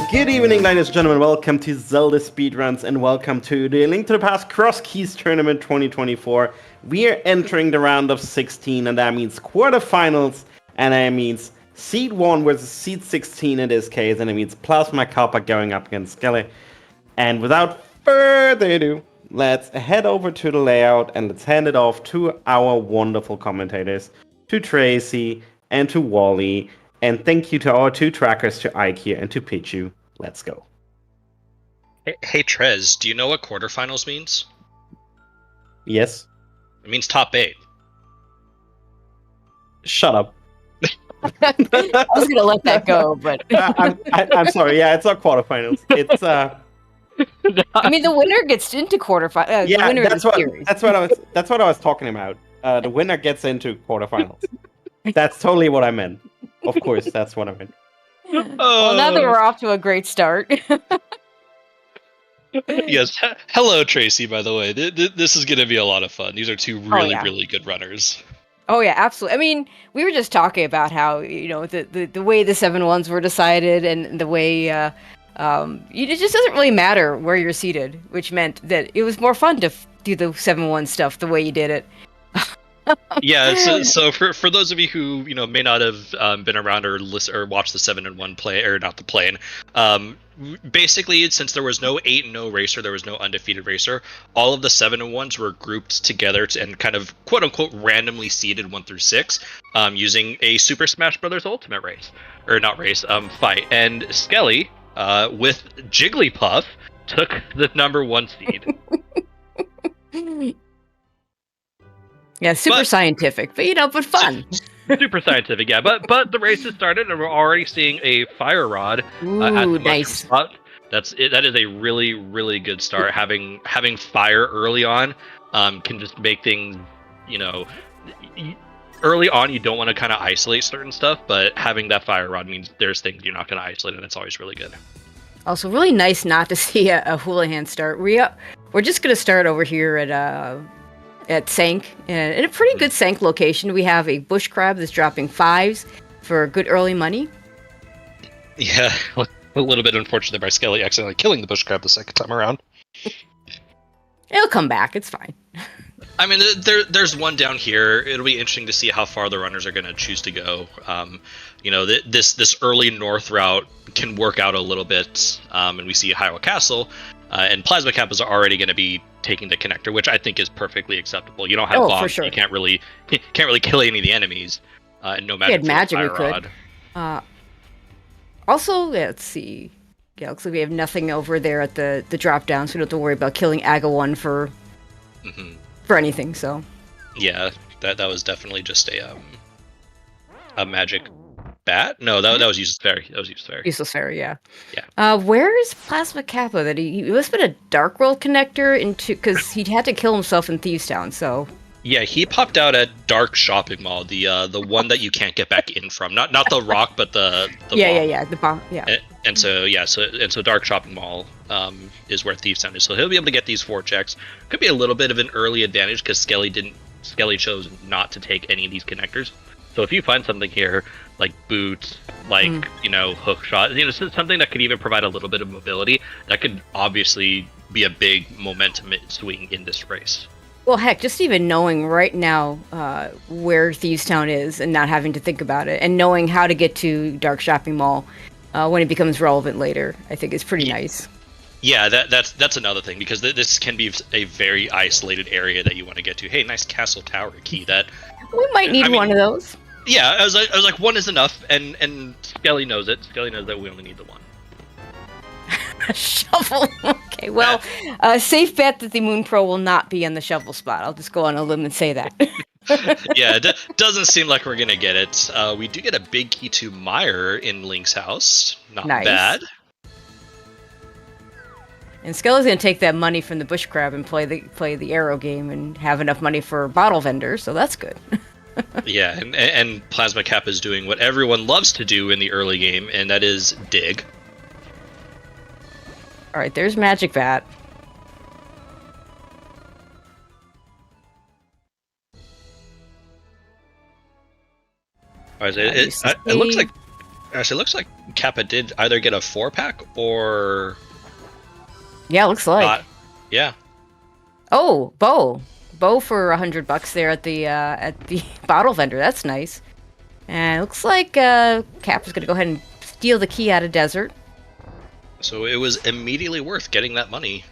Good evening, ladies and gentlemen. Welcome to Zelda Speedruns and welcome to the Link to the Past Crosskeys Tournament 2024. We are entering the round of 16, and that means quarterfinals, and that means Seed 1 versus Seed 16 in this case, and it means PlasmaKappa going up against Skele. And without further ado, let's head over to the layout and let's hand it off to our wonderful commentators, to Tracy and to Wally. And thank you to our two trackers, to IQ and to Pichu. Let's go. Hey Trez, do you know what quarterfinals means? Yes. It means top 8. Shut up. I was gonna let that go, but I'm sorry. Yeah, it's not quarterfinals. It's I mean, the winner gets into quarterfinals. yeah, the winner that's of the what series. that's what I was talking about. The winner gets into quarterfinals. That's totally what I meant. Of course, that's what I meant. Well, now that we're off to a great start. Yes. Hello, Tracy, by the way. This is going to be a lot of fun. These are two really good runners. Oh yeah, absolutely. I mean, we were just talking about how, you know, the way the 7-1s were decided and the way it just doesn't really matter where you're seated, which meant that it was more fun to do the 7-1 stuff the way you did it. Yeah, so for those of you who may not have been around or listen or watched the 7-1 play, or not the play-in, basically since there was no 8-0 racer, there was no undefeated racer. All of the 7-1s were grouped together and kind of quote unquote randomly seeded 1 through 6, using a Super Smash Bros. Ultimate race, or not race, fight. And Skele, with Jigglypuff, took the number 1 seed. Yeah, super scientific, but fun. Super scientific, yeah. But the race has started, and we're already seeing a fire rod at the nice spot. That is a really good start. Having fire early on can just make things, early on you don't want to kind of isolate certain stuff, but having that fire rod means there's things you're not going to isolate, and it's always really good. Also, really nice not to see a Houlihan start. We're just going to start over here at Sank, in a pretty good Sank location. We have a bush crab that's dropping 5s for good early money. Yeah, a little bit unfortunate by Skele accidentally killing the bush crab the second time around. It'll come back, it's fine. I mean, there's one down here. It'll be interesting to see how far the runners are going to choose to go. This early north route can work out a little bit, and we see Hyrule Castle, and PlasmaKappa is already going to be taking the connector, which I think is perfectly acceptable. You don't have bombs, for sure. You can't really kill any of the enemies, and no magic. We had magic, we could. Also, let's see. Yeah, looks like we have nothing over there at the drop down, so we don't have to worry about killing Aga 1 for anything. So yeah, that was definitely just a magic bat. No, that was useless fairy. Useless fairy, yeah. Yeah. Where is PlasmaKappa? That he must have been a Dark World connector because he had to kill himself in Thieves Town. So yeah, he popped out at Dark Shopping Mall, the one that you can't get back in from. Not the rock, but the bomb. The bomb. Yeah. And so Dark Shopping Mall is where Thieves Town is. So he'll be able to get these 4 checks. Could be a little bit of an early advantage because Skele chose not to take any of these connectors. So if you find something here, like boots, like, hook shot, something that could even provide a little bit of mobility, that could obviously be a big momentum swing in this race. Well, heck, just even knowing right now where Thieves Town is and not having to think about it, and knowing how to get to Dark Shopping Mall when it becomes relevant later, I think is pretty nice. Yeah, that's another thing, because this can be a very isolated area that you want to get to. Hey, nice castle tower key. That we might need one of those. Yeah, I was like, 1 is enough, and Skele knows it. Skele knows that we only need the 1. A shovel. Okay, well, safe bet that the Moon Pro will not be on the shovel spot. I'll just go on a limb and say that. Yeah, it doesn't seem like we're gonna get it. We do get a big key to Meyer in Link's house. Not bad. And Skele's gonna take that money from the bush crab and play the arrow game and have enough money for bottle vendors, so that's good. Yeah, and PlasmaKappa is doing what everyone loves to do in the early game, and that is dig. All right, there's Magic Bat. It looks like Actually, it looks like Kappa did either get a 4-pack or Yeah, looks like. not. Yeah. Oh, bow for $100 there at the bottle vendor. That's nice. And it looks like Kappa's gonna go ahead and steal the key out of Desert. So it was immediately worth getting that money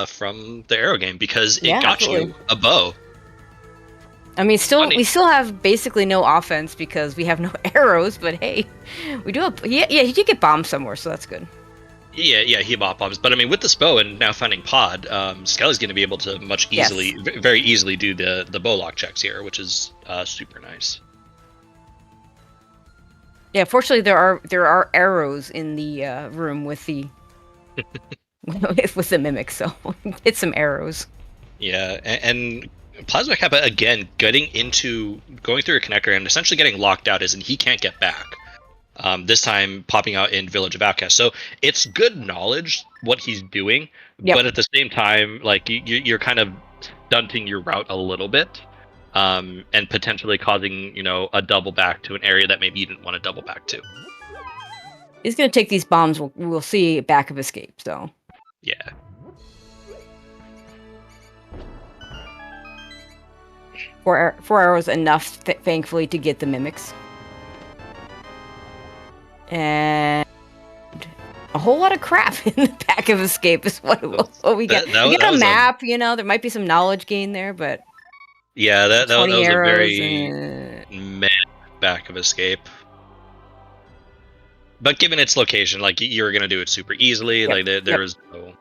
from the arrow game because it Yeah, got absolutely. you a bow. I mean, Funny. we still have basically no offense because we have no arrows. But hey, we do have. Yeah, he did get bombed somewhere, so that's good. Yeah, he bought bombs. But I mean, with this bow and now finding Pod, Skele's going to be able to very easily do the bow lock checks here, which is super nice. Yeah, fortunately there are arrows in the room with the with the mimic, so hit some arrows. Yeah, and PlasmaKappa again going through a connector and essentially getting locked out, as in he can't get back. This time popping out in Village of Outcasts. So it's good knowledge what he's doing, but at the same time, like you're kind of stunting your route a little bit, and potentially causing a double back to an area that maybe you didn't want to double back to. He's gonna take these bombs. We'll see back of escape. So yeah. Four arrows enough, thankfully, to get the mimics. And a whole lot of crap in the back of escape is what we get. We get a map, there might be some knowledge gain there, but yeah, that was a very meh back of escape. But given its location, like you're gonna do it super easily. Like there was no.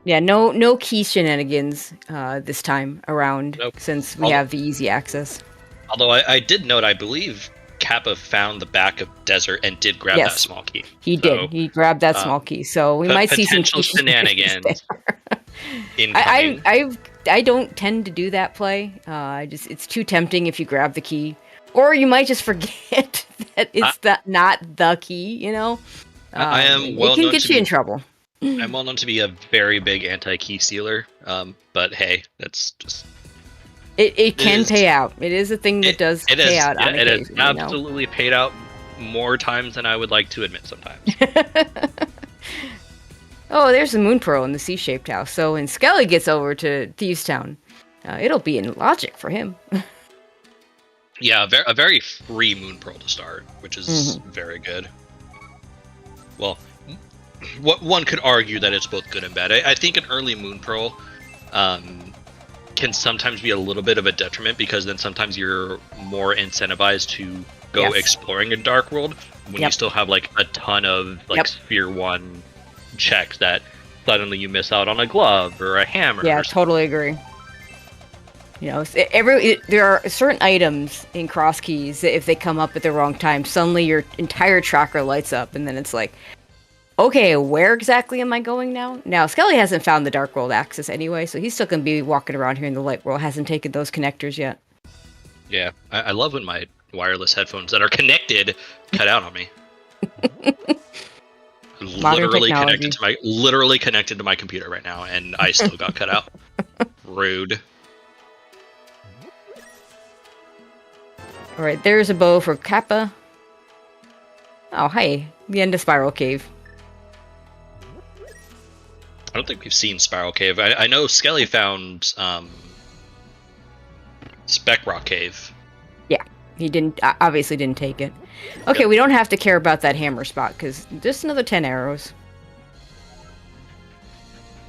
Yeah, no key shenanigans this time around, since we have the easy access. Although I did note, I believe Kappa found the back of Desert and did grab that small key. He did. He grabbed that small key, so we might see some potential shenanigans. Incoming. I don't tend to do that play. It's too tempting if you grab the key, or you might just forget that it's not the key. I am well it can known get to you be, in trouble. I'm well known to be a very big anti-key stealer. But hey, that's just. It can pay out. It is a thing that does pay out. Yeah, it has absolutely paid out more times than I would like to admit sometimes. Oh, there's the Moon Pearl in the C-shaped house. So when Skele gets over to Thieves Town, it'll be in logic for him. Yeah, a very free Moon Pearl to start, which is very good. Well, one could argue that it's both good and bad. I think an early Moon Pearl can sometimes be a little bit of a detriment, because then sometimes you're more incentivized to go exploring a dark world when you still have like a ton of Sphere 1 checks that suddenly you miss out on a glove or a hammer. Yeah, totally agree. There are certain items in Crosskeys that if they come up at the wrong time, suddenly your entire tracker lights up, and then it's like, okay, where exactly am I going now? Now, Skele hasn't found the Dark World access anyway, so he's still going to be walking around here in the Light World. Hasn't taken those connectors yet. Yeah, I love when my wireless headphones that are connected cut out on me. literally connected to my computer right now, and I still got cut out. Rude. Alright, there's a bow for Kappa. Oh, hey, the end of Spiral Cave. I don't think we've seen Spiral Cave. I know Skele found Spec Rock Cave. Yeah, he obviously didn't take it. Okay, we don't have to care about that hammer spot, because just another 10 arrows.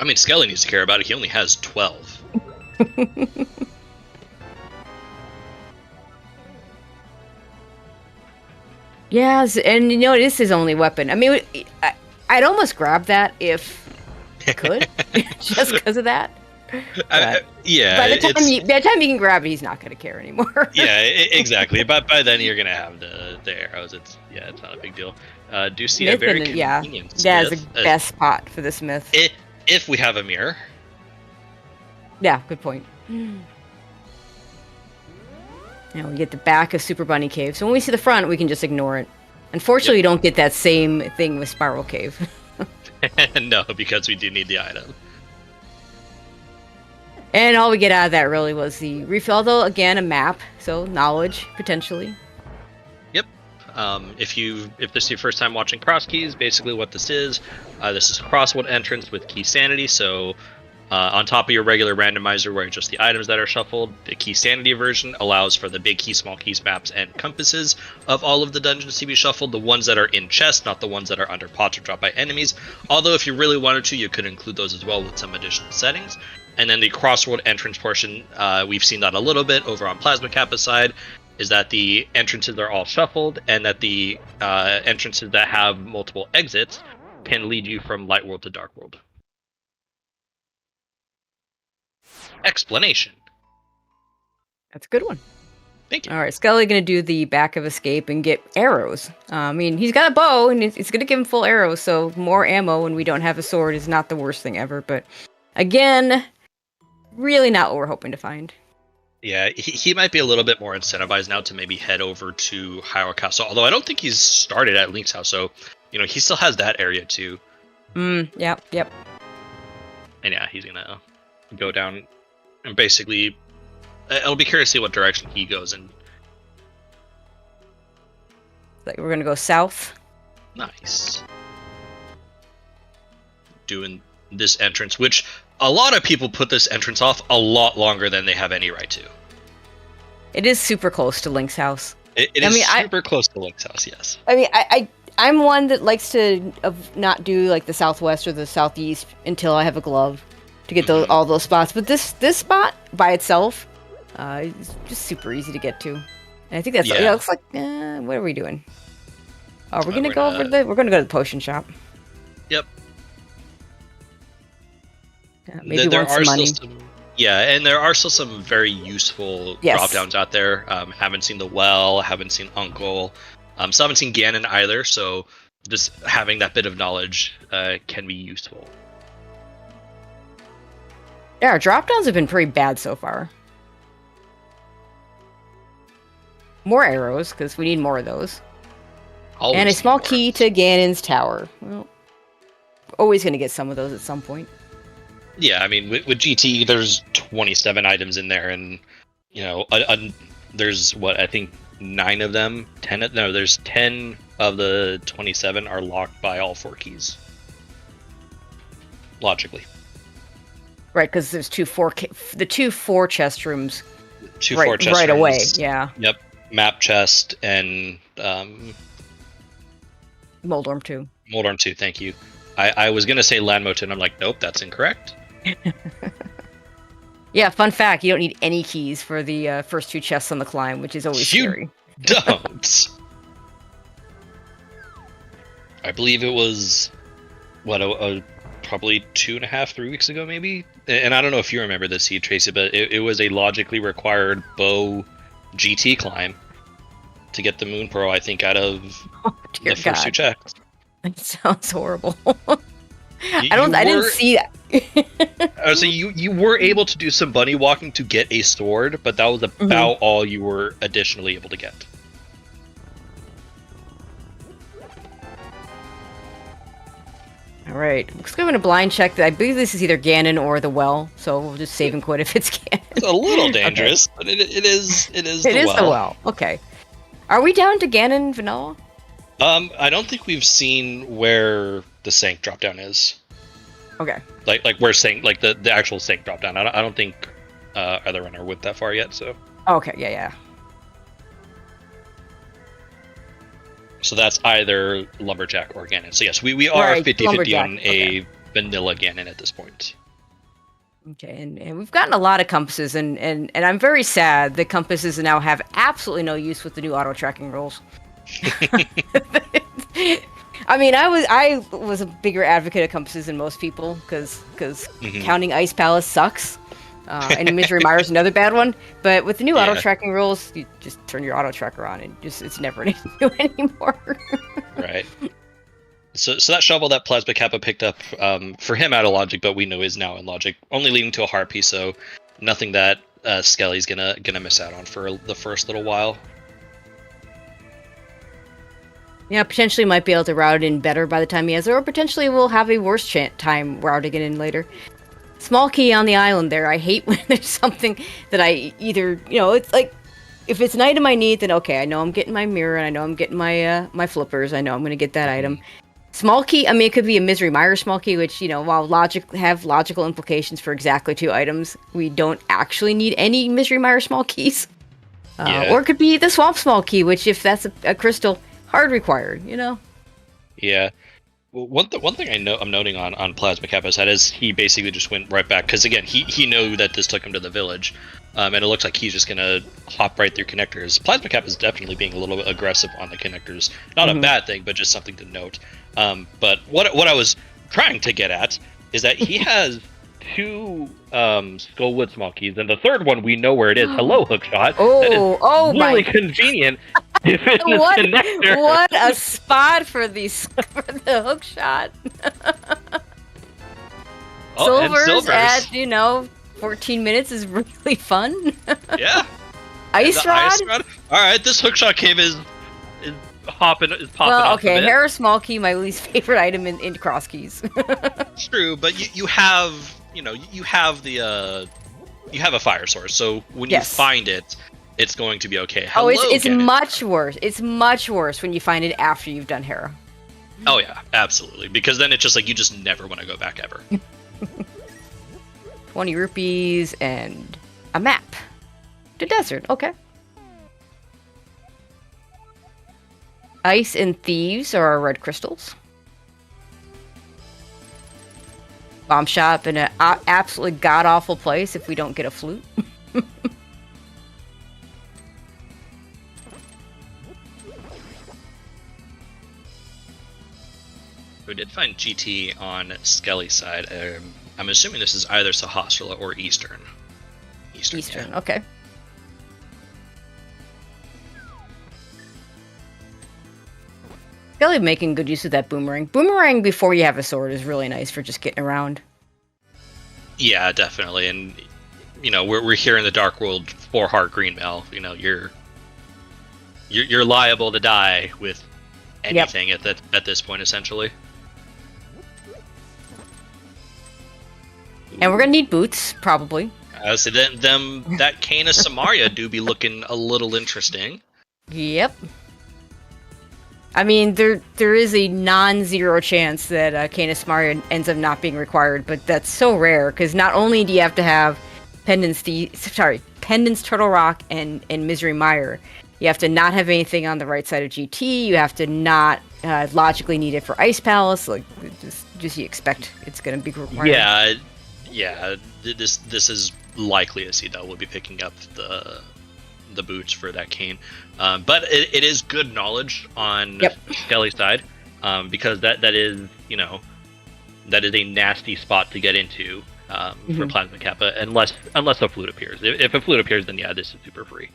I mean, Skele needs to care about it. He only has 12. Yes, and it is his only weapon. I mean, I'd almost grab that if I could, just because of that. Yeah. By the time you can grab it, he's not going to care anymore. Yeah, exactly. But by then you're going to have the arrows. It's not a big deal. Do see a very convenient Smith. That is the best spot for the Smith. If we have a mirror. Yeah, good point. We get the back of Super Bunny Cave. So when we see the front, we can just ignore it. Unfortunately, we don't get that same thing with Spiral Cave. No, because we do need the item. And all we get out of that really was the refill, although, again, a map. So knowledge, potentially. If this is your first time watching Crosskeys, basically what this is a crossword entrance with key sanity. So on top of your regular randomizer where it's just the items that are shuffled, the key sanity version allows for the big key, small keys, maps, and compasses of all of the dungeons to be shuffled, the ones that are in chests, not the ones that are under pots or dropped by enemies. Although if you really wanted to, you could include those as well with some additional settings. And then the crossword entrance portion, we've seen that a little bit over on PlasmaKappa's side, is that the entrances are all shuffled, and that the entrances that have multiple exits can lead you from light world to dark world. Explanation. That's a good one. Thank you. All right, Skele gonna do the back of escape and get arrows. I mean, he's got a bow, and it's gonna give him full arrows, so more ammo when we don't have a sword is not the worst thing ever. But again, really not what we're hoping to find. Yeah, he might be a little bit more incentivized now to maybe head over to Hyrule Castle, although I don't think he's started at Link's house, so, he still has that area too. Yep. And yeah, he's gonna go down and basically, I'll be curious to see what direction he goes in. Like we're gonna go south. Nice. Doing this entrance, which a lot of people put this entrance off a lot longer than they have any right to. It is super close to Link's house. It is super close to Link's house, yes. I mean, I'm one that likes to not do like the southwest or the southeast until I have a glove to get all those spots. But this spot by itself is just super easy to get to. And I think that's it looks like what are we doing? Oh, we're gonna go to the potion shop. Yep. Yeah, maybe want some money. And there are still some very useful drop downs out there. Haven't seen the well, haven't seen Uncle, so haven't seen Ganon either. So just having that bit of knowledge can be useful. Yeah, our drop downs have been pretty bad so far. More arrows, because we need more of those. Always and a small key to Ganon's tower. Well, always going to get some of those at some point. Yeah, I mean, with GT, there's 27 items in there, and, there's, I think 9 of them? There's 10 of the 27 are locked by all 4 keys. Logically. Right, because there's the 2 4 chest rooms. 2 4 chest right rooms. Away, yeah. Yep, map chest and Moldorm 2. Moldorm 2, thank you. I was gonna say Landmote, and I'm like, nope, that's incorrect. Yeah, fun fact: you don't need any keys for the first 2 chests on the climb, which is always scary. Don't. I believe it was probably 2.5, 3 weeks ago, maybe. And I don't know if you remember this, Tracy, but it was a logically required bow GT climb to get the Moon Pearl, I think, out of the first 2 checks. It sounds horrible. I didn't see that. So you were able to do some bunny walking to get a sword, but that was about all you were additionally able to get. All right, let's go in a blind check. I believe this is either Ganon or the well, so we'll just save and quit if it's Ganon. It's a little dangerous, but it is the well. Okay. Are we down to Ganon vanilla? I don't think we've seen where the Sank drop down is. Okay. Like where Sank, like the actual Sank drop down. I don't think either runner went that far yet. So. Okay. Yeah. So that's either Lumberjack or Ganon. So yes, we are 50-50 on a vanilla Ganon at this point. Okay, and we've gotten a lot of compasses, and I'm very sad that compasses now have absolutely no use with the new auto tracking rules. I mean, I was a bigger advocate of compasses than most people because counting Ice Palace sucks, and Misery Mire is another bad one. But with the new auto tracking rules, you just turn your auto tracker on, and it's never an issue anymore. Right. So that shovel that PlasmaKappa picked up for him out of Logic, but we know is now in Logic, only leading to a Harpy. So nothing that Skele's gonna miss out on for the first little while. Yeah, potentially might be able to route it in better by the time he has it, or potentially we'll have a worse time routing it in later. Small key on the island there. I hate when there's something that I either, it's like, if it's an item I need, then okay, I know I'm getting my mirror, and I know I'm getting my my flippers. I know I'm gonna get that item. Small key. I mean, it could be a Misery Mire small key, which while have logical implications for exactly 2 items, we don't actually need any Misery Mire small keys. Or it could be the Swamp small key, which if that's a crystal, hard required. Yeah. Well, one thing I'm noting on PlasmaKappa's side is he basically just went right back, because again he knew that this took him to the village, and it looks like he's just gonna hop right through connectors. PlasmaKappa is definitely being a little bit aggressive on the connectors. Not a bad thing, but just something to note. But what I was trying to get at is that he has 2 Skullwood small keys, and the third one we know where it is. Hello, Hookshot. Oh, really convenient. If it's a connector. What a spot for the Hookshot. Silvers at 14 minutes is really fun. Yeah. Ice Rod. All right, this Hookshot cave is popping well, off okay, a bit. Hera small key, my least favorite item in Crosskeys. True, but you have you have a fire source, so when you find it, it's going to be okay. Hello, it's much worse. It's much worse when you find it after you've done Hera. Oh yeah, absolutely. Because then it's just like you just never want to go back ever. 20 rupees and a map. The desert, okay. Ice and Thieves are our red crystals. Bomb shop in an absolutely god-awful place if we don't get a flute. We did find GT on Skele's side. I'm assuming this is either Sahasrara or Eastern. Eastern, yeah. Okay. Skele making good use of that boomerang. Boomerang before you have a sword is really nice for just getting around. Yeah, definitely. And we're here in the Dark World for Heart Greenmail. You're liable to die with anything at this point, essentially. And we're gonna need boots, probably. So that Cane of Samaria do be looking a little interesting. Yep. I mean, there is a non-zero chance that Cane of Samaria ends up not being required, but that's so rare because not only do you have to have Pendants Turtle Rock and Misery Mire, you have to not have anything on the right side of GT. You have to not logically need it for Ice Palace. Like, just you expect it's gonna be required. Yeah. This is likely a seed that will be picking up the boots for that cane, but it is good knowledge on Skele's side, because that is a nasty spot to get into for PlasmaKappa unless a flute appears. If a flute appears, then this is super free.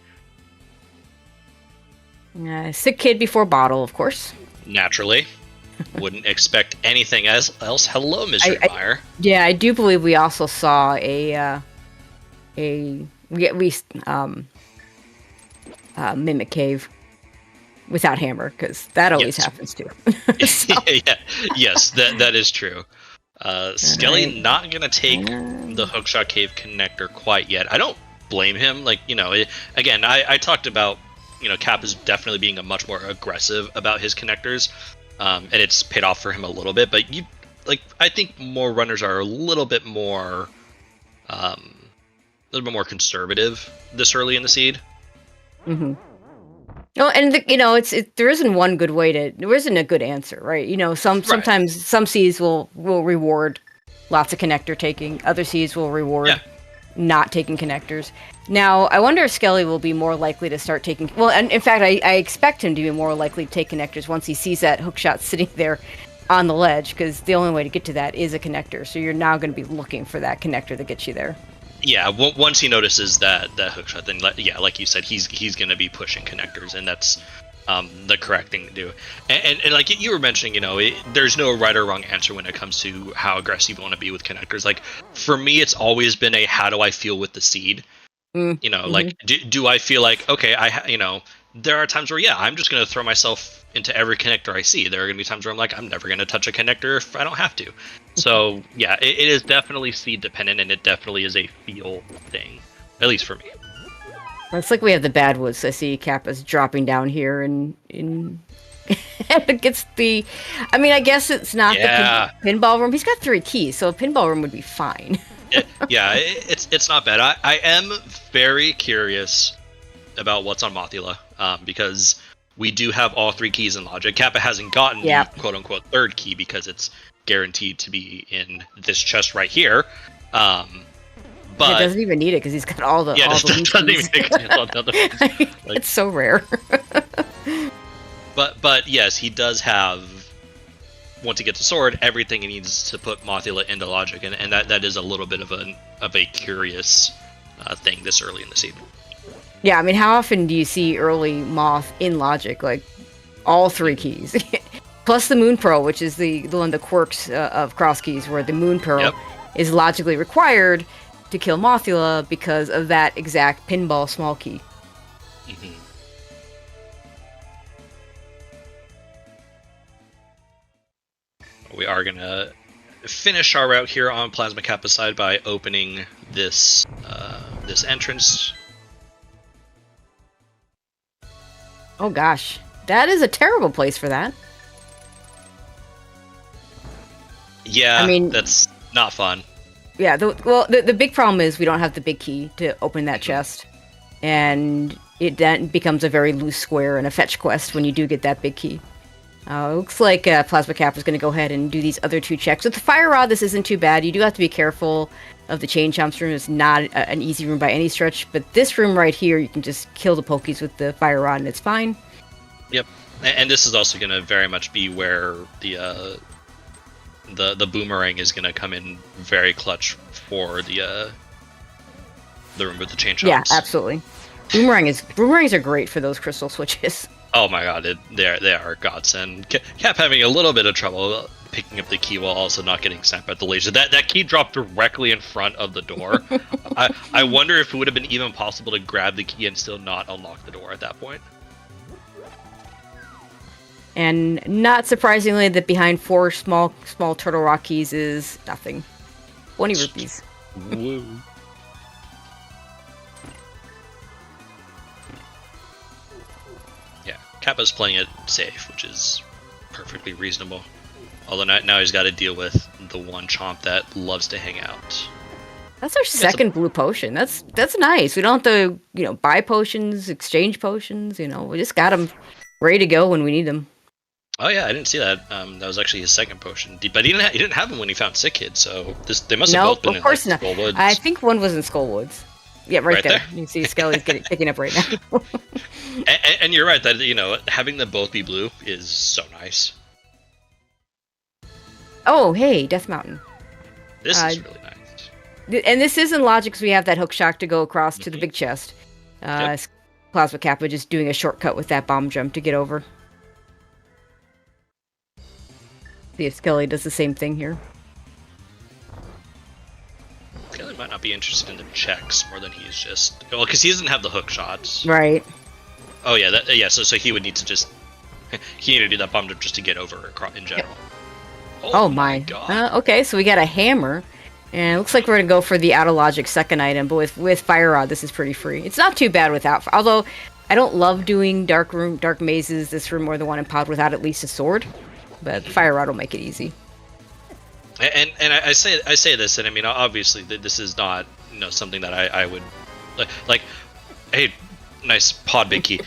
Sick kid before bottle, of course. Naturally. Wouldn't expect anything else. Hello, Misery Mire. Yeah, I do believe we also saw Mimic Cave without hammer, because that always happens too. Yes, that is true. Skele not gonna take the Hookshot Cave connector quite yet. I don't blame him. Again, I talked about Kappa's definitely being a much more aggressive about his connectors. And it's paid off for him a little bit, but I think more runners are a little bit more conservative this early in the seed. Mm-hmm. No, and there isn't one good way there isn't a good answer, right? Sometimes some seeds will reward lots of connector taking, other seeds will reward not taking connectors. Now, I wonder if Skele will be more likely to start taking... Well, and in fact, I expect him to be more likely to take connectors once he sees that Hookshot sitting there on the ledge, because the only way to get to that is a connector. So you're now going to be looking for that connector that gets you there. Yeah, once he notices that Hookshot, then like you said, he's going to be pushing connectors, and that's the correct thing to do. And like you were mentioning, there's no right or wrong answer when it comes to how aggressive you want to be with connectors. Like, for me, it's always been how do I feel with the seed? Like, do I feel like, okay, there are times where, I'm just going to throw myself into every connector I see. There are going to be times where I'm like, I'm never going to touch a connector if I don't have to. So, it is definitely seed dependent, and it definitely is a feel thing, at least for me. It's like we have the bad woods. I see Kappa's dropping down here and it gets the. I mean, I guess it's not the pinball room. He's got 3 keys, so a pinball room would be fine. It's not bad. I am very curious about what's on Mothula, because we do have all 3 keys in logic. Kappa hasn't gotten the quote unquote 3rd key because it's guaranteed to be in this chest right here. But he doesn't even need it because he's got all the doesn't even it's so rare. But yes, he does have, once he gets a sword, everything he needs to put Mothula into logic, and that is a little bit of a curious thing this early in the season. Yeah, I mean, how often do you see early Moth in logic, like all 3 keys, plus the Moon Pearl, which is the one of the quirks of Crosskeys, where the Moon Pearl is logically required to kill Mothula because of that exact pinball small key. Mm-hmm. We are gonna finish our route here on PlasmaKappa side by opening this this entrance. Oh gosh, that is a terrible place for that. Yeah, I mean, that's not fun. Yeah, the big problem is we don't have the big key to open that chest, and it then becomes a very loose square and a fetch quest when you do get that big key. Looks like PlasmaKappa is going to go ahead and do these other 2 checks. With the Fire Rod, this isn't too bad. You do have to be careful of the Chain Chomps room. It's not an easy room by any stretch, but this room right here, you can just kill the Pokies with the Fire Rod and it's fine. Yep, and this is also going to very much be where the boomerang is going to come in very clutch for the room with the Chain Chomps. Yeah, absolutely. Boomerangs are great for those crystal switches. Oh my god, they are godsend. Kept having a little bit of trouble picking up the key while also not getting snapped by the laser. That key dropped directly in front of the door. I wonder if it would have been even possible to grab the key and still not unlock the door at that point. And not surprisingly, that behind 4 small turtle rock keys is nothing. 20 rupees. Woo. Yeah, Kappa's playing it safe, which is perfectly reasonable. Although now he's got to deal with the one chomp that loves to hang out. That's our second blue potion. That's nice. We don't have to, buy potions, exchange potions. We just got them ready to go when we need them. Oh yeah, I didn't see that. That was actually his second potion, but he didn't have them when he found Sick Kid. So they must have both been in Skull Woods. I think one was in Skull Woods. Yeah, right there. You can see Skele's picking up right now. and you're right that having them both be blue is so nice. Oh hey, Death Mountain. This is really nice. And this is in logic because we have that hook shock to go across to the big chest. PlasmaKappa just doing a shortcut with that bomb jump to get over. See if Skele does the same thing here. Skele might not be interested in the checks more than he's just because he doesn't have the hook shots. Right. Oh yeah, So he would need to he needed to do that bomb jump just to get over in general. Yep. Oh my god. Okay, so we got a hammer, and it looks like we're gonna go for the out of logic second item, but with Fire Rod, this is pretty free. It's not too bad without. Although I don't love doing dark mazes this room or the one in Pod without at least a sword. But Fire Rod will make it easy. And I say this, and I mean obviously this is not something that I would like. Hey, nice pod big key.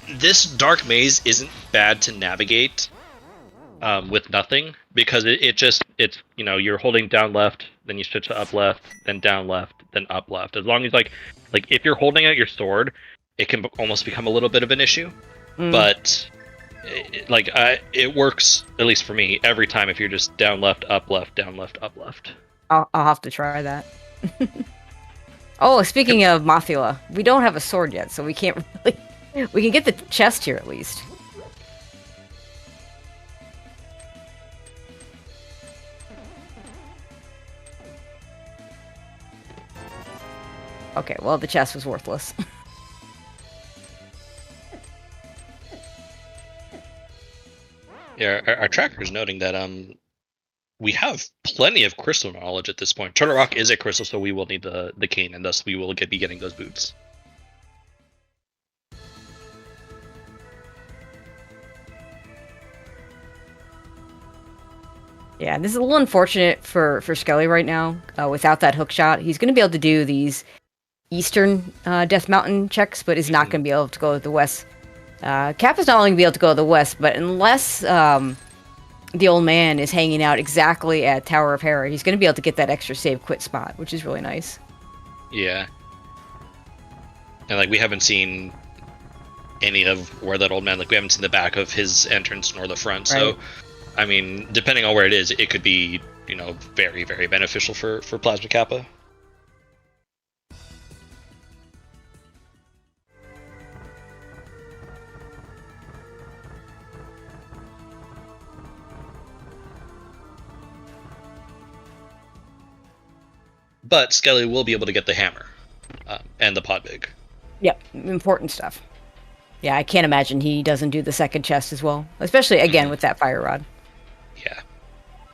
This dark maze isn't bad to navigate with nothing because it's you're holding down left, then you switch to up left, then down left, then up left. As long as like if you're holding out your sword, it can almost become a little bit of an issue, but. It works, at least for me, every time if you're just down left, up left, down left, up left. I'll have to try that. Oh, speaking of Mothula, we don't have a sword yet, so we can't really... We can get the chest here, at least. Okay, well, the chest was worthless. Yeah, our tracker is noting that we have plenty of crystal knowledge at this point. Turtle Rock is a crystal, so we will need the cane, and thus we will be getting those boots. Yeah, this is a little unfortunate for Skele right now. Without that hook shot, he's going to be able to do these eastern Death Mountain checks, but is not going to be able to go to the west. Kappa's not only going to be able to go to the west, but unless the old man is hanging out exactly at Tower of Hera, he's going to be able to get that extra save quit spot, which is really nice. Yeah. And like we haven't seen any of where that old man, like we haven't seen the back of his entrance nor the front. Right. So, I mean, depending on where it is, it could be, you know, very, very beneficial for PlasmaKappa. But Skele will be able to get the hammer and the Podbig. Yep, important stuff. Yeah, I can't imagine he doesn't do the second chest as well, especially again with that fire rod. Yeah.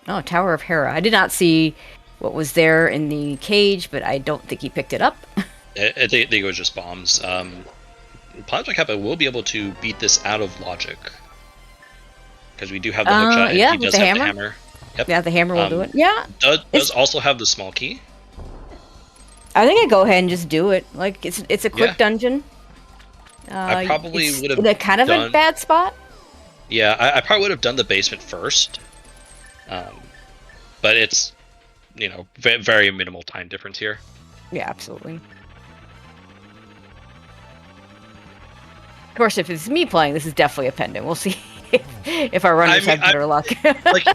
Oh, Tower of Hera. I did not see what was there in the cage, but I don't think he picked it up. I think it was just bombs. PlasmaKappa will be able to beat this out of logic. Because we do have the hook shot, and yeah, he does the have hammer. the hammer. Yep. Yeah, the hammer will do it. Yeah. Does also have the small key. I think I'd go ahead and just do it. Like, it's a quick dungeon. I probably would have in a kind of a bad spot. Yeah, I probably would have done the basement first. But it's, you know, very minimal time difference here. Yeah, absolutely. Of course, if it's me playing, this is definitely a pendant. We'll see if our runners have better luck. Like I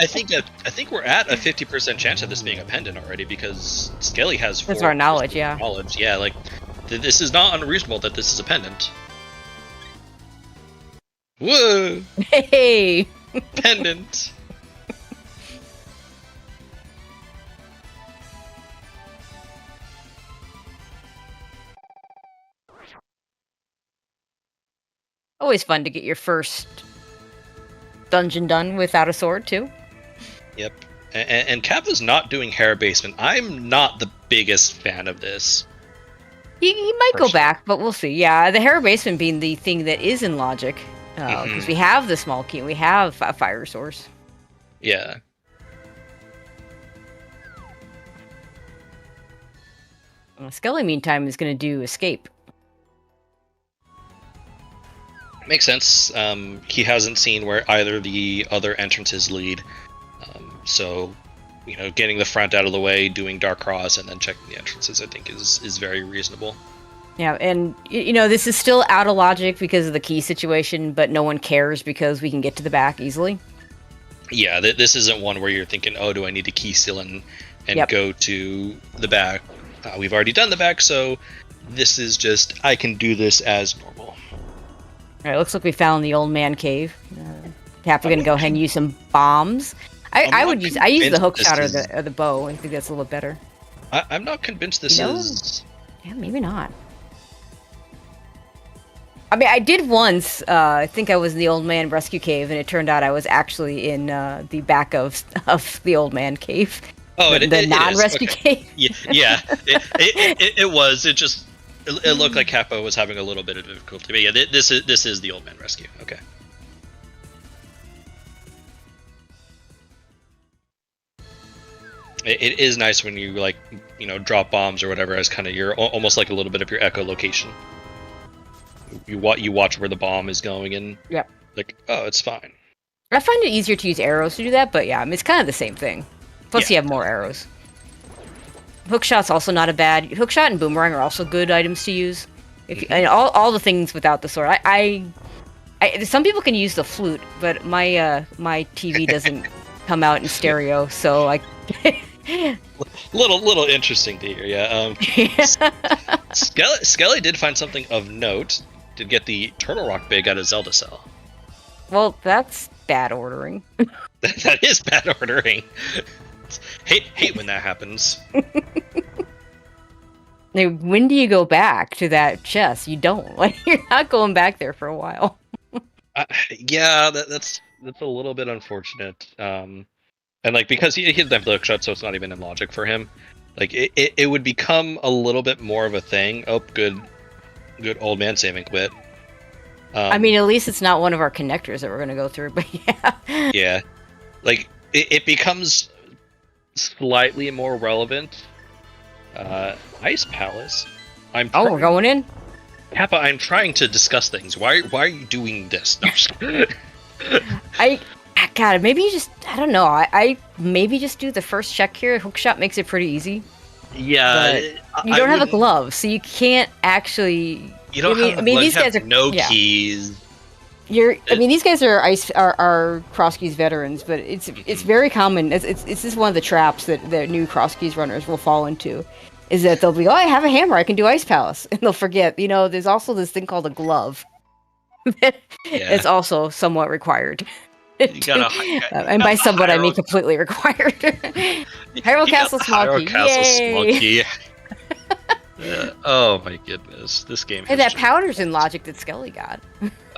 think we're at a 50% chance of this being a pendant already because Skele has 4. That's our knowledge, yeah. Knowledge, yeah. Like this is not unreasonable that this is a pendant. Whoa! Hey! Pendant. Always fun to get your first dungeon done without a sword, too. Yep. And Kappa's not doing Hera Basement. I'm not the biggest fan of this. He might go back, but we'll see. Yeah, the Hera Basement being the thing that is in logic. Because we have the small key, we have a fire source. Yeah. Skele, meantime, is going to do escape. Makes sense. He hasn't seen where either of the other entrances lead. So, you know, getting the front out of the way, doing Dark Cross, and then checking the entrances, I think is very reasonable. Yeah, and, you know, this is still out of logic because of the key situation, but no one cares because we can get to the back easily. Yeah, this isn't one where you're thinking, oh, do I need to key steal and go to the back? We've already done the back, so this is just, I can do this as normal. All right, looks like we found the old man cave. Kappa gonna go ahead and use some bombs. I use the hook shot or the bow. I think that's a little better. I'm not convinced this is. Yeah, maybe not. I mean, I did once. I think I was in the old man rescue cave, and it turned out I was actually in the back of the old man cave. Oh, the non-rescue cave. Yeah, it was. It looked like Kappa was having a little bit of difficulty, but yeah, this is the old man rescue. Okay. It is nice when you like, you know, drop bombs or whatever as kind of your almost like a little bit of your echolocation. You watch where the bomb is going and like, oh, it's fine. I find it easier to use arrows to do that, but yeah, I mean, it's kind of the same thing. Plus, you have more arrows. Hookshot's also not a bad. Hookshot and boomerang are also good items to use. And all the things without the sword. Some people can use the flute, but my TV doesn't come out in stereo, so I. little interesting to hear, yeah. Skele did find something of note. Did get the Turtle Rock Big out of Zelda Cell. Well, that's bad ordering. That is bad ordering. Hate when that happens. Now, when do you go back to that chest? You don't. Like, you're not going back there for a while. Yeah, that's a little bit unfortunate. And like because he didn't have the hook shot, so it's not even in logic for him. Like it would become a little bit more of a thing. Oh, good old man saving quit. I mean, at least it's not one of our connectors that we're gonna go through. But yeah. Yeah, like it becomes slightly more relevant. Ice Palace. We're going in? Kappa, I'm trying to discuss things. Why are you doing this? No, I'm just kidding. God, maybe you just, I don't know. I maybe just do the first check here. Hookshot makes it pretty easy. Yeah. You don't have a glove, so you can't actually. You don't have. I mean, these guys are no keys. I mean, these guys are Crosskeys veterans, but it's very common. It's just one of the traps that new Crosskeys runners will fall into, is that they'll be, oh, I have a hammer, I can do Ice Palace, and they'll forget. There's also this thing called a glove. It's also somewhat required. And by somewhat, I mean completely required. Hyrule Castle Small Key. Yay! Oh my goodness, this game. And that powder's in logic that Skele got.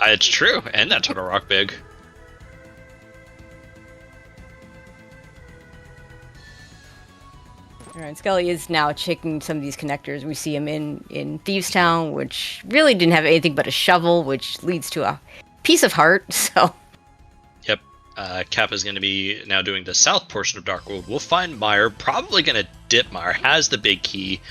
It's true, and that Turtle Rock big. Alright, Skele is now checking some of these connectors. We see him in Thieves Town, which really didn't have anything but a shovel, which leads to a piece of heart, so... Yep, Kappa's going to be now doing the south portion of Darkwood. We'll find Meyer, probably going to dip Meyer, has the big key,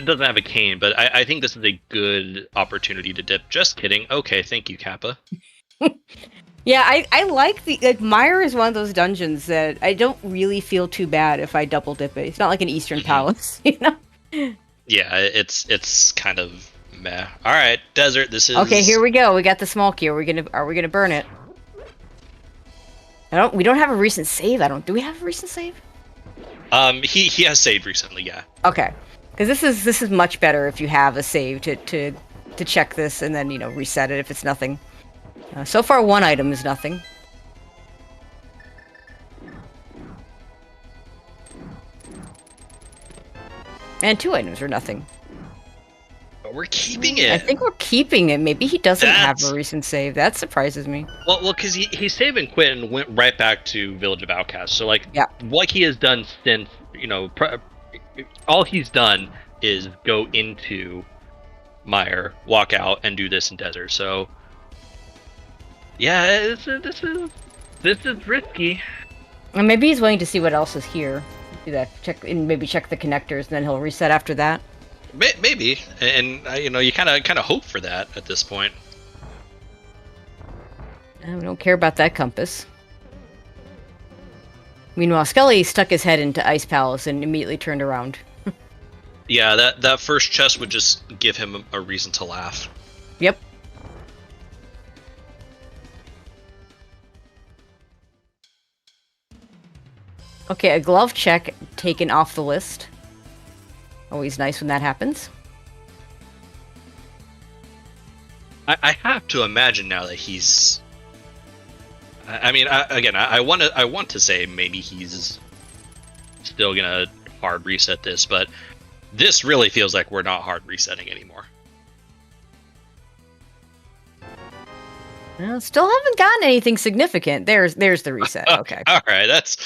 doesn't have a cane, but I think this is a good opportunity to dip. Just kidding. Okay, thank you, Kappa. Yeah, I like Meyer is one of those dungeons that I don't really feel too bad if I double dip it. It's not like an Eastern Palace, Yeah, it's kind of meh. All right, desert. This is okay. Here we go. We got the small key. Are we gonna burn it? We don't have a recent save. Do we have a recent save? He has saved recently. Yeah. Okay, because this is much better if you have a save to check this and then reset it if it's nothing. So far, one item is nothing. And 2 items are nothing. But we're keeping it. I think we're keeping it. Maybe he doesn't have a recent save. That surprises me. Well, because he saved and quit and went right back to Village of Outcasts. So, what he has done since, all he's done is go into Meyer, walk out, and do this in Desert. So... yeah, this is risky. And maybe he's waiting to see what else is here. Do that, check the connectors, and then he'll reset after that. Maybe, and you kind of hope for that at this point. We don't care about that compass. Meanwhile, Skele stuck his head into Ice Palace and immediately turned around. Yeah, that first chest would just give him a reason to laugh. Yep. Okay, a glove check taken off the list. Always nice when that happens. I have to imagine now that he's... I want to say maybe he's still gonna hard reset this, but this really feels like we're not hard resetting anymore. Well, still haven't gotten anything significant. There's the reset. Okay. All right, that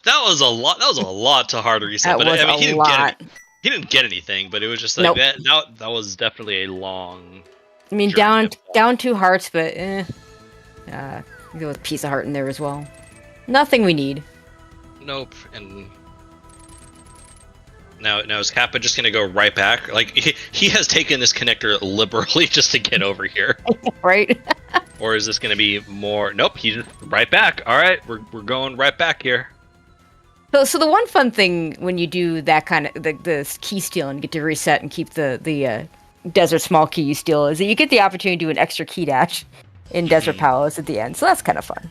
was a lot. That was a lot to hard reset. He didn't get anything, but it was just like that was definitely a long. I mean, down 2 hearts, but go with piece of heart in there as well. Nothing we need. Nope. And now is Kappa just gonna go right back? Like he has taken this connector liberally just to get over here, right? Or is this gonna be more? Nope, he's just right back. All right, we're going right back here. So the one fun thing when you do that kind of the key steal and get to reset and keep the Desert Small Key you steal is that you get the opportunity to do an extra key dash in Desert Palace at the end. So that's kind of fun.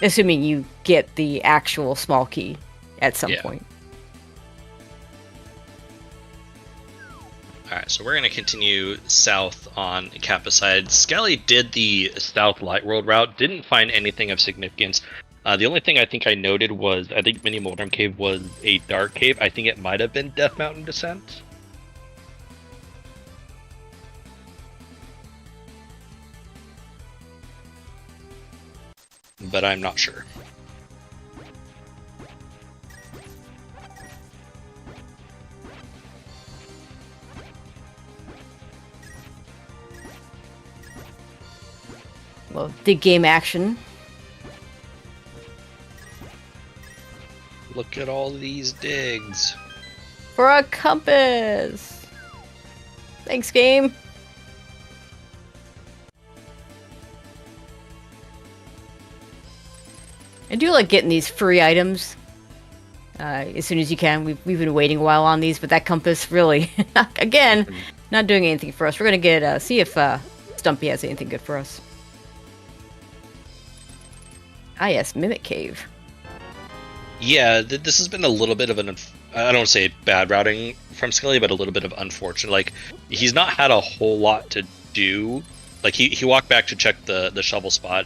Assuming you get the actual small key at some point. Alright, so we're going to continue south on Kappa side. Skele did the South Light World route, didn't find anything of significance. The only thing I think I noted was, I think Mini Moldrum Cave was a dark cave. I think it might have been Death Mountain Descent. But I'm not sure. Well, dig game action. Look at all these digs. For a compass! Thanks, game! I do like getting these free items as soon as you can. We've been waiting a while on these, but that compass really, again, not doing anything for us. We're gonna get see if Stumpy has anything good for us. Ah yes, Mimic Cave. Yeah, this has been a little bit of an, I don't say bad routing from Skele, but a little bit of unfortunate. Like, he's not had a whole lot to do. Like, he walked back to check the shovel spot,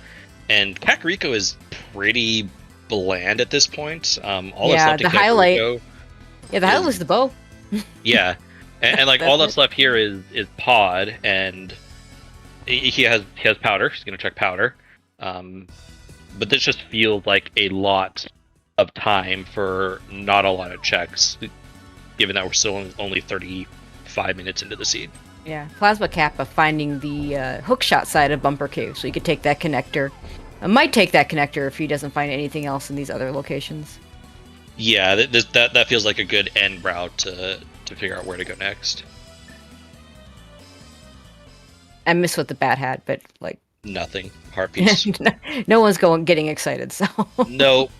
and Kakariko is pretty bland at this point. All that's left the in highlight. Kakariko Yeah, the highlight was the bow. Yeah, and like all that's left here is Pod, and he has powder. He's gonna check powder, but this just feels like a lot of time for not a lot of checks, given that we're still only 35 minutes into the seed. Yeah, PlasmaKappa finding the hookshot side of Bumper Cave, so he could take that connector. I might take that connector if he doesn't find anything else in these other locations. Yeah, that feels like a good end route to figure out where to go next. I miss what the bat had, but like Nothing. Heart piece. no one's getting excited, so Nope.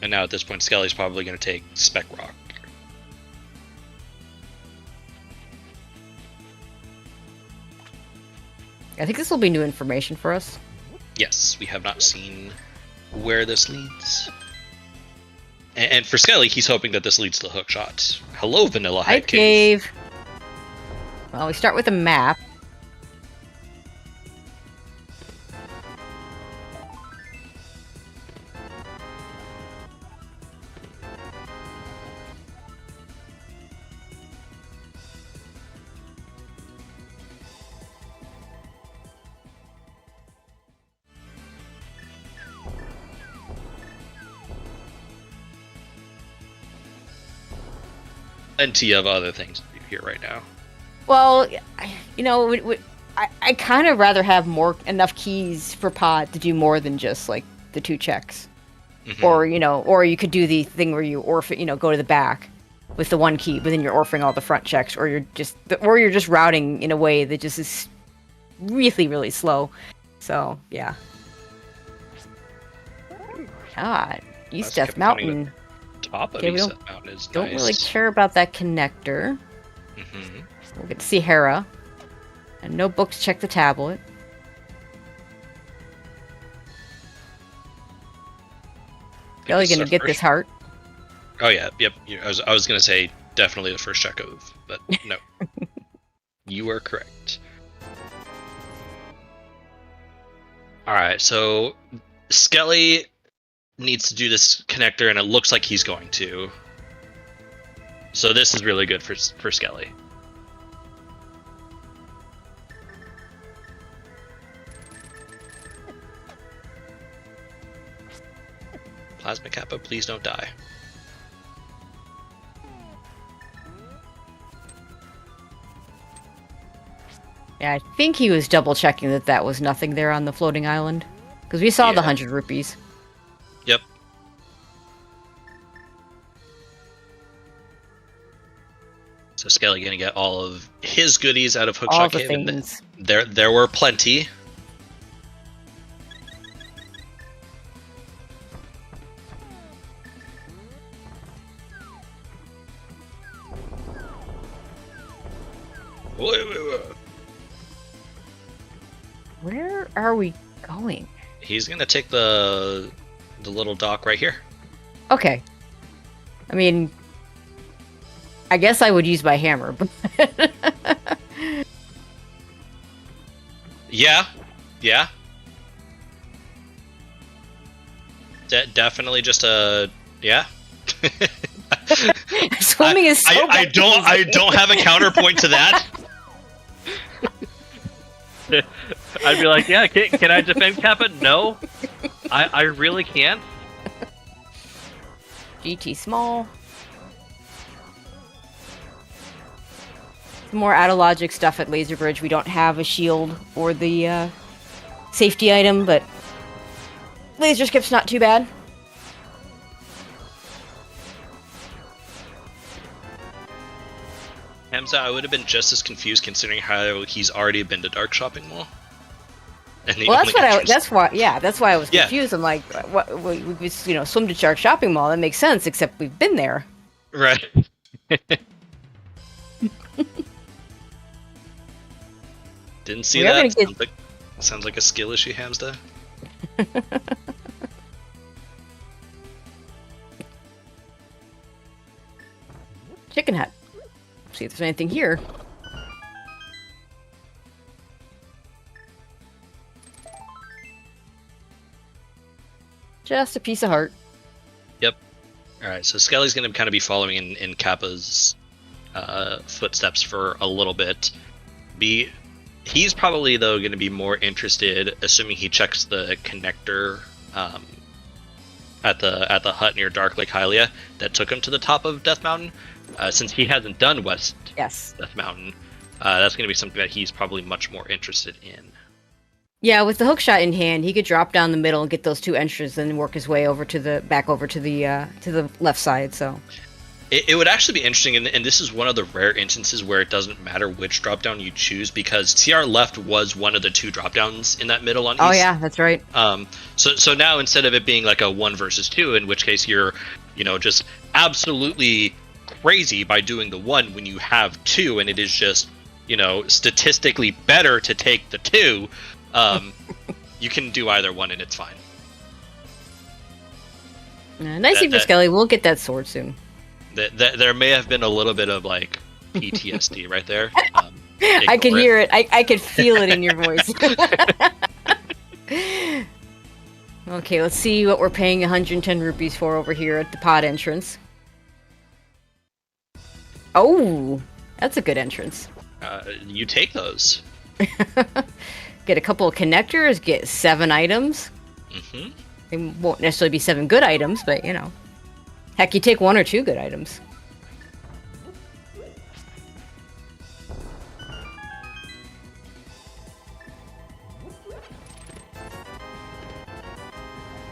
And now at this point, Skele's probably going to take Spec Rock. I think this will be new information for us. Yes, we have not seen where this leads. And for Skele, he's hoping that this leads to the hookshot. Hello, Vanilla Hype Cave. Well, we start with a map. Plenty of other things to do here right now. Well, you know, I kind of rather have enough keys for Pod to do more than just like the 2 checks, or or you could do the thing where you go to the back with the 1 key, but then you're orphaning all the front checks, or you're just routing in a way that just is really really slow. So yeah. God, East Death Mountain. Top of Okay, East Death Mountain is don't nice. really care about that connector. We'll get to see Hera. And no book to check the tablet. Skele gonna get this heart. Oh yeah, yep. I was gonna say definitely the first check of, but no. You are correct. Alright, so Skele needs to do this connector, and it looks like he's going to. So this is really good for Skele. PlasmaKappa, please don't die. Yeah, I think he was double checking that was nothing there on the floating island. Because we saw the 100 rupees. Yep. So Skele gonna get all of his goodies out of Hookshot Cave. Things. There were plenty. Where are we going? He's gonna take the little dock right here. Okay. I mean, I guess I would use my hammer, but Yeah. Definitely just a yeah. Swimming is so I don't have a counterpoint to that. I'd be like, yeah, can I defend Kappa? No, I really can't. GT small. more out of logic stuff at Laser Bridge. We don't have a shield or the safety item, but laser skip's not too bad. Hamza, I would have been just as confused considering how he's already been to Dark Shopping Mall. Well, that's why I was confused. I'm like, what? We swim to Dark Shopping Mall. That makes sense, except we've been there. Right. Didn't see that. Sounds like a skill issue, Hamza. Chicken Hut. See if there's anything here. Just a piece of heart. Yep. Alright, so Skele's going to kind of be following in Kappa's footsteps for a little bit. He's probably, though, going to be more interested, assuming he checks the connector at the hut near Dark Lake Hylia that took him to the top of Death Mountain. Since he hasn't done West Death Mountain, that's going to be something that he's probably much more interested in. Yeah, with the hookshot in hand, he could drop down the middle and get those two entrances, and work his way over to the left side. So it would actually be interesting, and this is one of the rare instances where it doesn't matter which drop down you choose, because TR left was one of the two drop downs in that middle on East. Oh yeah, that's right. So now instead of it being like a 1 versus 2, in which case you're just absolutely crazy by doing the 1 when you have 2, and it is just statistically better to take the 2. You can do either one and it's fine. Nice for Skele. We'll get that sword soon. There may have been a little bit of like PTSD right there. I could hear it. I could feel it in your voice. Okay, let's see what we're paying 110 rupees for over here at the pod entrance. Oh, that's a good entrance. You take those. Get a couple of connectors, get 7 items. Mm-hmm. They won't necessarily be 7 good items, but heck, you take 1 or 2 good items.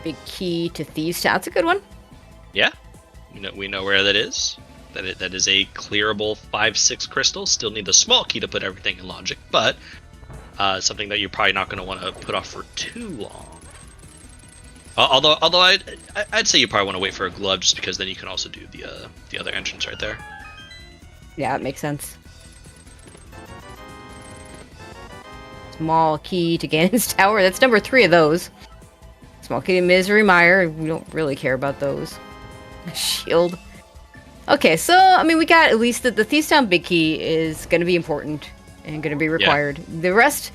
Big key to Thieves' Town. That's a good one. Yeah, we know where that is. That is a clearable 5/6 crystal. Still need the small key to put everything in logic, but something that you're probably not going to want to put off for too long. Although I'd say you probably want to wait for a glove, just because then you can also do the other entrance right there. Yeah, it makes sense. Small key to Ganon's Tower. That's number 3 of those. Small key to Misery Mire. We don't really care about those. Shield. Okay, so we got at least the Thieves' Town big key is going to be important and going to be required. Yeah. The rest,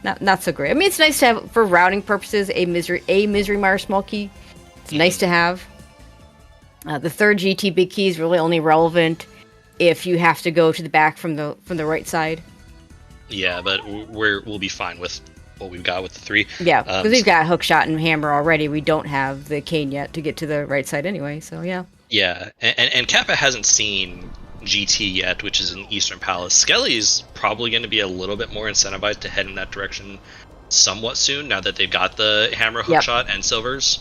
not so great. It's nice to have for routing purposes a Misery Mire small key. It's nice to have. The third GT big key is really only relevant if you have to go to the back from the right side. Yeah, but we'll be fine with what we've got with the 3. Yeah, because we've got hookshot and hammer already. We don't have the cane yet to get to the right side anyway. So yeah. Yeah, and Kappa hasn't seen GT yet, which is in Eastern Palace. Skele's probably going to be a little bit more incentivized to head in that direction somewhat soon, now that they've got the hammer, hookshot, and silvers.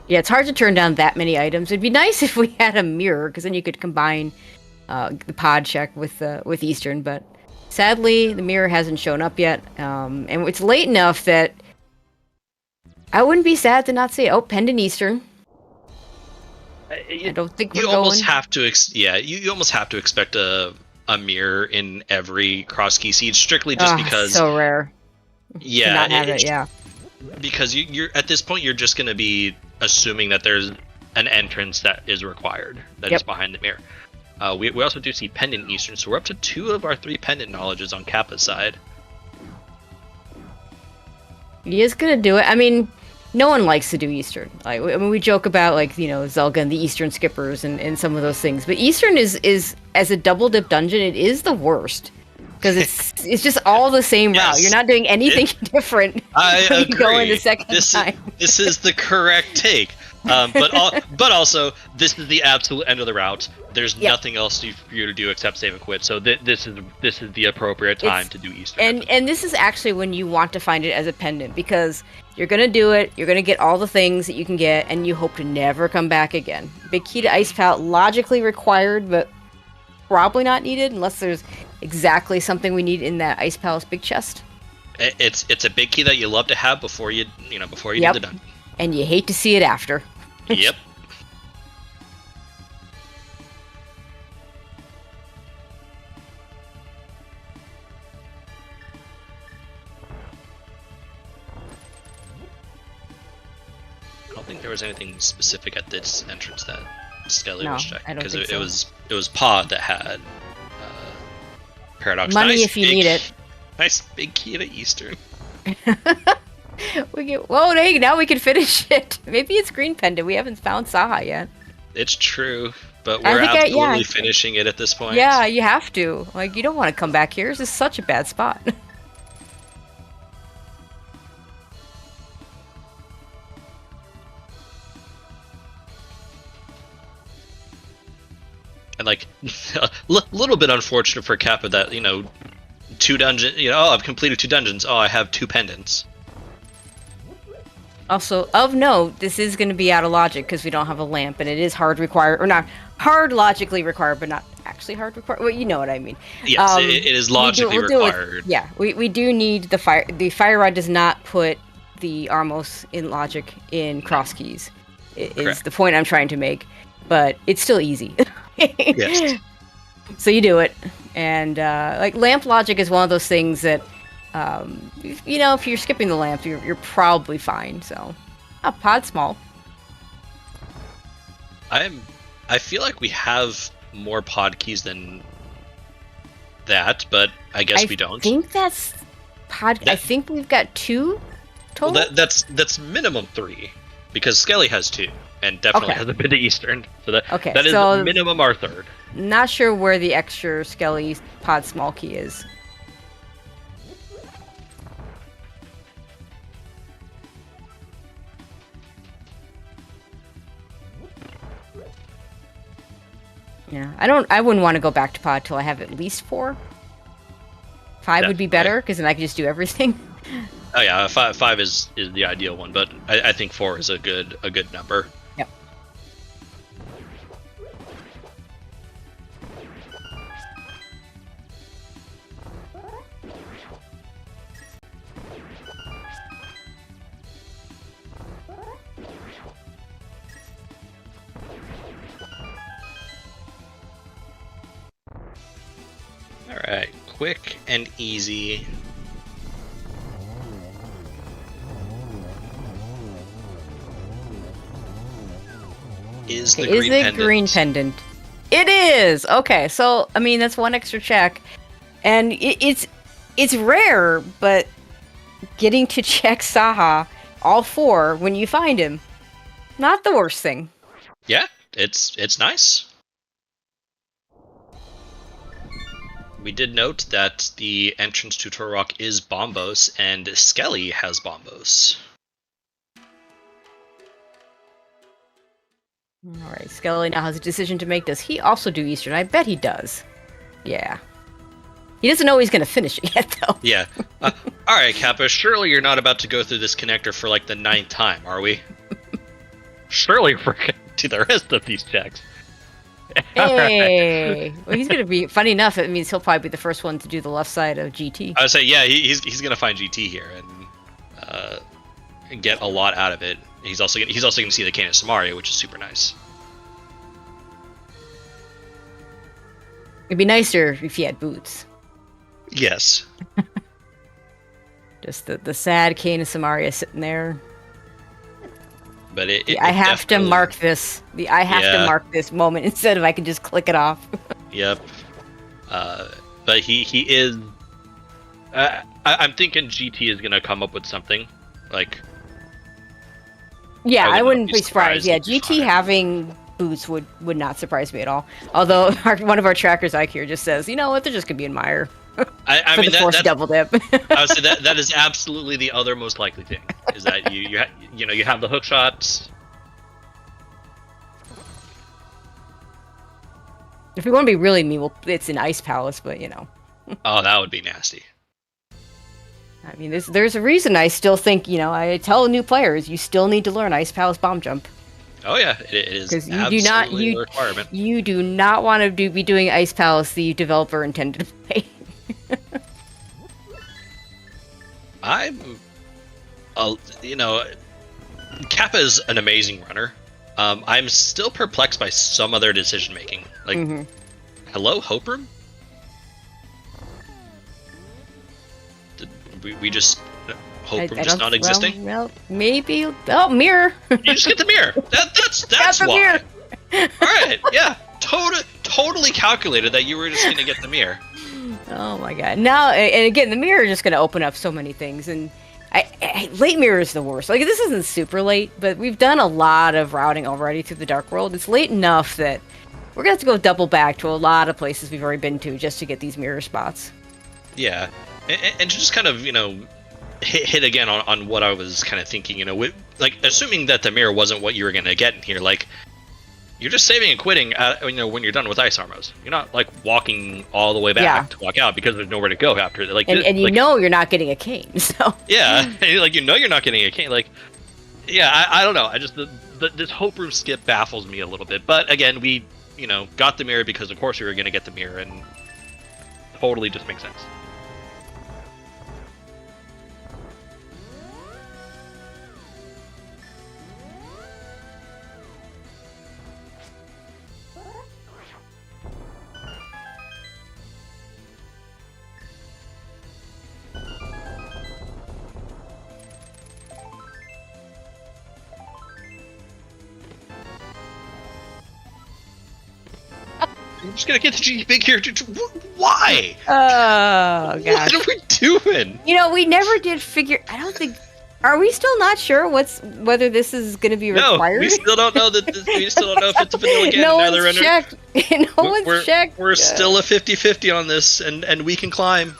Yeah, it's hard to turn down that many items. It'd be nice if we had a mirror, because then you could combine the pod check with Eastern, but sadly, the mirror hasn't shown up yet, and it's late enough that I wouldn't be sad to not see it. Oh, Pendant Eastern. I don't think we're almost have to. You almost have to expect a mirror in every Crosskeys seed, strictly just because. So rare. Yeah. To not have it. Yeah. Because you're at this point, you're just going to be assuming that there's an entrance that is required that is behind the mirror. We also do see Pendant Eastern, so we're up to 2 of our 3 pendant knowledges on Kappa's side. He is gonna do it. No one likes to do Eastern. We joke about Zelda and the Eastern skippers and some of those things, but Eastern is as a double dip dungeon, it is the worst because it's just all the same route. You're not doing anything different. I agree. You go in the second time. This is the correct take. But also, this is the absolute end of the route. There's nothing else for you to do except save and quit. So this is the appropriate time to do Easter. And this is actually when you want to find it as a pendant, because you're gonna do it. You're gonna get all the things that you can get, and you hope to never come back again. Big key to Ice Palette, logically required, but probably not needed unless there's exactly something we need in that Ice Palace big chest. It's a big key that you love to have before you do the dungeon. And you hate to see it after. Yep. I don't think there was anything specific at this entrance that Skele was checking, because it was Pod that had Paradox. Money if you need it. Nice big key to Eastern. Hey, now we can finish it. Maybe it's green pendant. We haven't found Saha yet. It's true, but we're absolutely finishing it at this point. Yeah, you have to. Like, you don't want to come back here. This is such a bad spot. And like, a little bit unfortunate for Kappa that 2 dungeons. I've completed 2 dungeons. Oh, I have 2 pendants. Also, of note, this is going to be out of logic because we don't have a lamp, and it is hard required, or not hard logically required, but not actually hard required. Well, you know what I mean. Yes, it is logically required. Yeah, we do need the fire. The fire rod does not put the Armos in logic in Crosskeys. Is the point I'm trying to make, but it's still easy. Yes. So you do it, and like lamp logic is one of those things that. If you're skipping the lamp, you're probably fine. So, Pod small. I feel like we have more pod keys than that, but I guess we don't. I think that's pod. I think we've got 2 total. Well, that's minimum 3, because Skele has 2, and definitely hasn't been to Eastern. So that is minimum our 3rd. Not sure where the extra Skele pod small key is. Yeah, I wouldn't want to go back to pod till I have at least 4. 5 would be better, because then I could just do everything. Oh yeah, 5 is the ideal one, but I think 4 is a good number. Yep. Alright, quick and easy. Is the green pendant? It is! Okay, so, I mean, that's 1 extra check. And it's rare, but getting to check Saha, all 4, when you find him, not the worst thing. Yeah, it's nice. We did note that the entrance to Turok is Bombos, and Skele has Bombos. Alright, Skele now has a decision to make. Does he also do Eastern? I bet he does. Yeah. He doesn't know he's going to finish it yet, though. Yeah. Alright, Kappa, surely you're not about to go through this connector for like the 9th time, are we? Surely we're going to do the rest of these checks. Hey! Right. Well, he's going to be... Funny enough, it means he'll probably be the first one to do the left side of GT. I would say, yeah, he's going to find GT here and get a lot out of it. He's also going to see the Cane of Samaria, which is super nice. It'd be nicer if he had boots. Yes. Just the sad Cane of Samaria sitting there. But I have to mark this. I have to mark this moment instead of I can just click it off. Yep. But he is. I'm thinking GT is gonna come up with something like. Yeah, I wouldn't be surprised. Yeah, GT having boots would not surprise me at all. Although one of our trackers, Ike here, just says, you know what, they're just gonna be in Mire. I mean, that's double dip. I would say that is absolutely the other most likely thing. Is that you have the hook shots. If we want to be really mean, it's an Ice Palace, but you know. Oh, that would be nasty. I mean, there's a reason I still think, you know, I tell new players, you still need to learn Ice Palace Bomb Jump. Oh yeah, it is absolutely a requirement. You do not want to be doing Ice Palace the developer intended to play. You know, Kappa is an amazing runner. I'm still perplexed by some of their decision making. Like, hello, Hope Room? Did we just Hope Room just not existing? Well, maybe. Oh, mirror. You just get the mirror. That's why. Mirror. All right, yeah, totally calculated that you were just gonna get the mirror. Oh my god! Now, and again, the mirror is just gonna open up so many things, and late mirror is the worst. Like, this isn't super late, but we've done a lot of routing already through the Dark World. It's late enough that we're gonna have to go double back to a lot of places we've already been to just to get these mirror spots. Yeah, and to just kind of, you know, hit again on what I was kind of thinking, you know, like, assuming that the mirror wasn't what you were gonna get in here, like, you're just saving and quitting, you know, when you're done with Ice Armors. You're not, like, walking all the way back to walk out because there's nowhere to go after it. Like, and you know you're not getting a cane, so... Yeah, like, you know you're not getting a cane. Like, yeah, I don't know. I just, this Hope Room skip baffles me a little bit. But, again, we, you know, got the mirror because, of course, we were going to get the mirror, and totally just makes sense. I'm just gonna get the G big here. Why? Oh, gosh. What are we doing? You know, we never did figure... I don't think... Are we still not sure whether this is going to be required? No, we still don't know that. We still don't know if it's a vanilla again. No one's checked. No one's checked. We're still a 50-50 on this, and we can climb.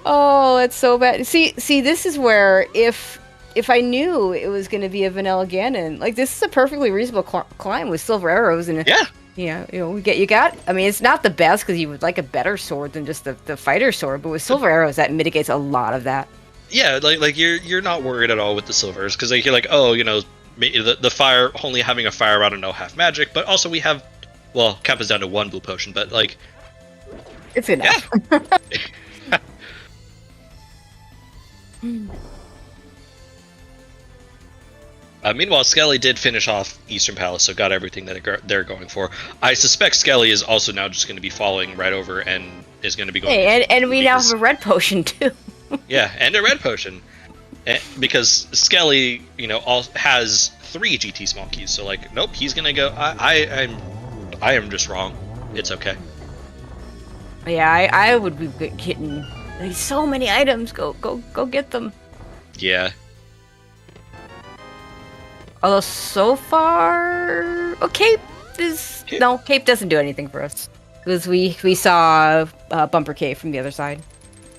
Oh, it's so bad. See, this is where if I knew it was going to be a vanilla Ganon, like, this is a perfectly reasonable climb with silver arrows and yeah, you know, you got. I mean, it's not the best because you would like a better sword than just the fighter sword, but with silver arrows, that mitigates a lot of that. Yeah, like you're not worried at all with the silvers because like, you're like, oh, you know, the fire only having a fire rod and no half magic, but also we have, well, Kappa's down to 1 blue potion, but like, it's enough. Yeah. Meanwhile, Skele did finish off Eastern Palace, so got everything that they're going for. I suspect Skele is also now just going to be following right over and is going to be going. Hey, and we now have a red potion too. Yeah, and a red potion, because Skele, you know, has 3 GT small keys. So like, nope, he's going to go. I am just wrong. It's okay. Yeah, I would be getting like, so many items. Go get them. Yeah. Although so far, Cape doesn't do anything for us because we saw Bumper Cave from the other side.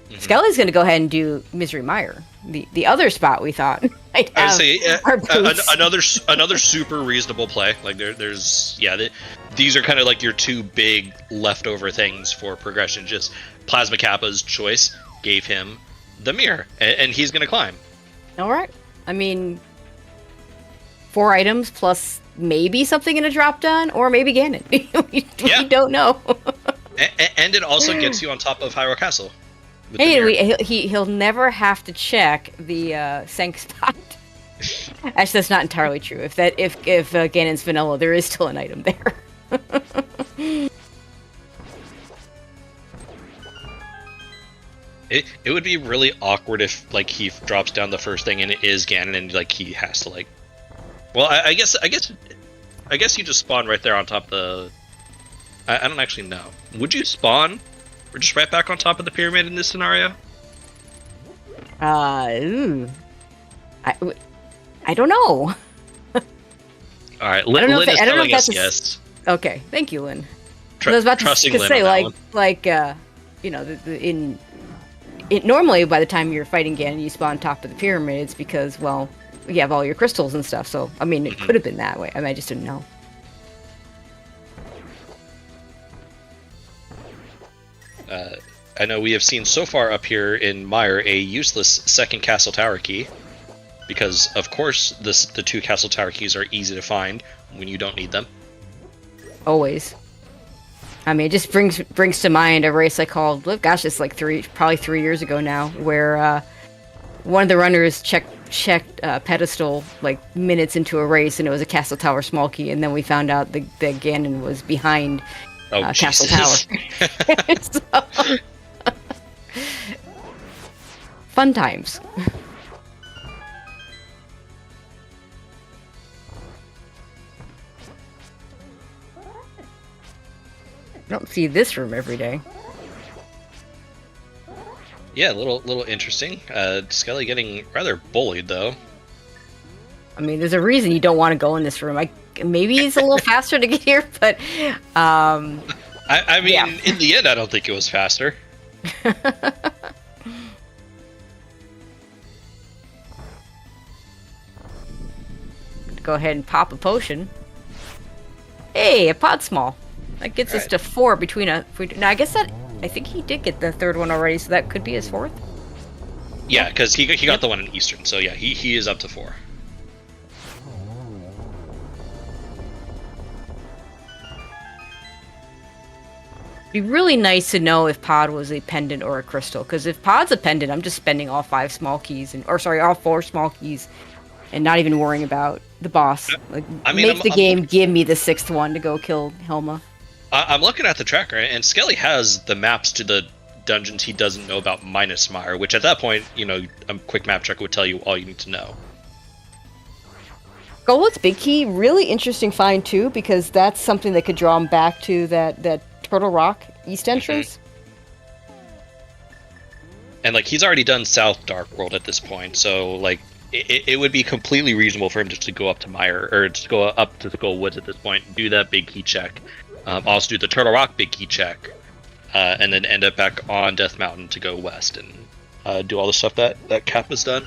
Mm-hmm. Skele's going to go ahead and do Misery Mire, the other spot we thought might have. I say another super reasonable play. Like there's these are kind of like your 2 big leftover things for progression. Just PlasmaKappa's choice gave him the mirror, and he's going to climb. All right, I mean. 4 items plus maybe something in a drop down, or maybe Ganon. we don't know. and it also gets you on top of Hyrule Castle. Hey, he'll never have to check the Sank spot. Actually, that's not entirely true. If Ganon's vanilla, there is still an item there. It would be really awkward if like he drops down the first thing and it is Ganon, and like he has to like. Well, I guess you just spawn right there on top of the... I don't actually know. Would you spawn? Or just right back on top of the pyramid in this scenario? I don't know. Alright, Lynn is telling us yes. Okay, thank you, Lynn. I was about to say, you know, normally by the time you're fighting Ganon, you spawn on top of the pyramids because, well... You have all your crystals and stuff, so I mean, it could have been that way. I mean, I just didn't know. I know we have seen so far up here in Mire a useless second castle tower key, because of course the 2 castle tower keys are easy to find when you don't need them. Always. I mean, it just brings to mind a race I called, gosh, it's like probably 3 years ago now, where one of the runners checked pedestal like minutes into a race, and it was a castle tower small key, and then we found out that Ganon was behind castle tower. So, fun times. I don't see this room every day. Yeah, a little interesting. Skele getting rather bullied though. I mean, there's a reason you don't want to go in this room. Maybe it's a little faster to get here, but I mean, yeah. In the end, I don't think it was faster. Go ahead and pop a potion. Hey, a pod small. That gets us to 4 between a. Now, I think he did get the 3rd one already, so that could be his 4th. Yeah, because he got the one in Eastern, so yeah, he is up to 4. It'd be really nice to know if pod was a pendant or a crystal, because if pod's a pendant, I'm just spending all 5 small keys, all 4 small keys, and not even worrying about the boss. Like, make the game give me the 6th one to go kill Helma. I'm looking at the tracker, and Skele has the maps to the dungeons he doesn't know about minus Mire, which at that point, a quick map check would tell you all you need to know. Golet's Big Key, really interesting find too, because that's something that could draw him back to that Turtle Rock East entrance. And he's already done South Dark World at this point, so it would be completely reasonable for him just to go up to Mire, or to go up to Skull Woods at this point, do that Big Key check. Also do the Turtle Rock Big Key check, and then end up back on Death Mountain to go west and do all the stuff that Kappa's done.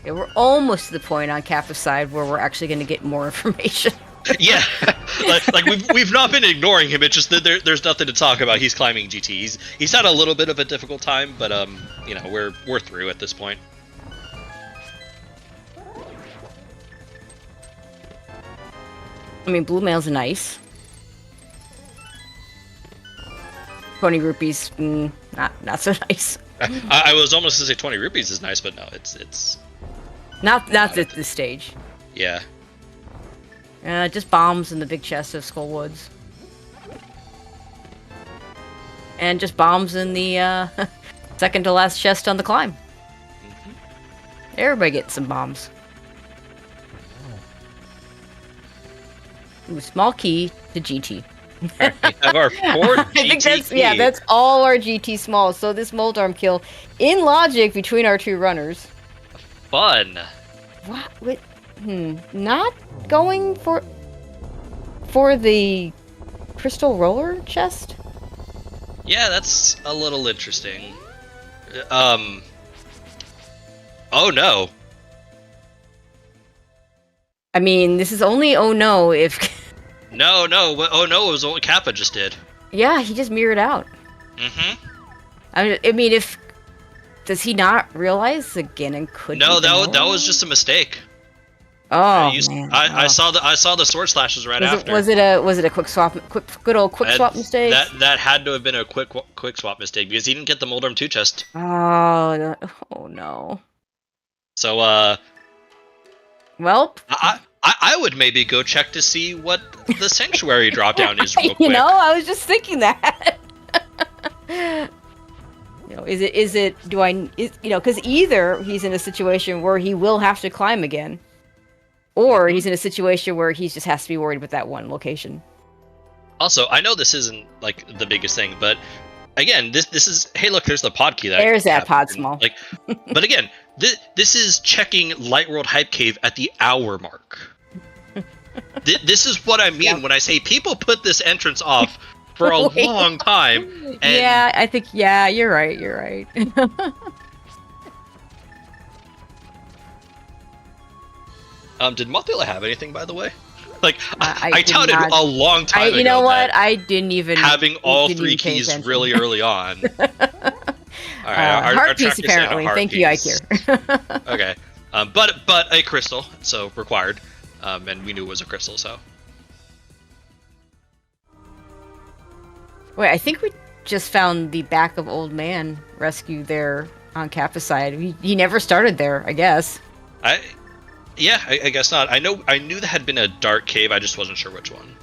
Yeah, we're almost to the point on Kappa's side where we're actually going to get more information. Yeah, we've not been ignoring him. It's just that there's nothing to talk about. He's climbing GT. He's had a little bit of a difficult time, but we're through at this point. I mean, blue mail's nice. 20 rupees, not so nice. I was almost to say 20 rupees is nice, but no, it's not at this stage. Yeah. Just bombs in the big chest of Skull Woods. And just bombs in the second to last chest on the climb. Mm-hmm. Everybody gets some bombs. Ooh, small key to GT. We have our 4 GT I think that's all our GT small. So this Moldarm kill, in logic between our 2 runners. Fun. What? Not going for the crystal roller chest? Yeah, that's a little interesting. Oh no. I mean, this is only oh no if... No, oh no, it was what Kappa just did. Yeah, he just mirrored out. Mm-hmm. I mean, if... Does he not realize that Ganon could... No, that was just a mistake. Oh, man. I saw the sword slashes right after. Was it a quick swap, good old quick swap mistake? That had to have been a quick swap mistake, because he didn't get the Moldarm 2 chest. Oh no. So well, I would maybe go check to see what the sanctuary dropdown is real quick. I was just thinking that. Because either he's in a situation where he will have to climb again, or he's in a situation where he just has to be worried with that one location. Also, I know this isn't the biggest thing, but again, this is, hey look, there's the pod key. There's that pod small. But again, this is checking Light World Hype Cave at the hour mark. This is what I mean when I say people put this entrance off for a long time. And yeah, I think, you're right. Did Mothula have anything, by the way? Like I did touted not- a long time ago. You know what? that I didn't even having all didn't three even pay keys attention. really early on. All right, our heart piece tracker's saying a apparently. heart Thank you, piece. Ikir. Okay, but a crystal, so required, and we knew it was a crystal, so. Wait, I think we just found the back of Old Man Rescue there on Kappa's side. He never started there, I guess. I guess not. I knew there had been a dark cave. I just wasn't sure which one.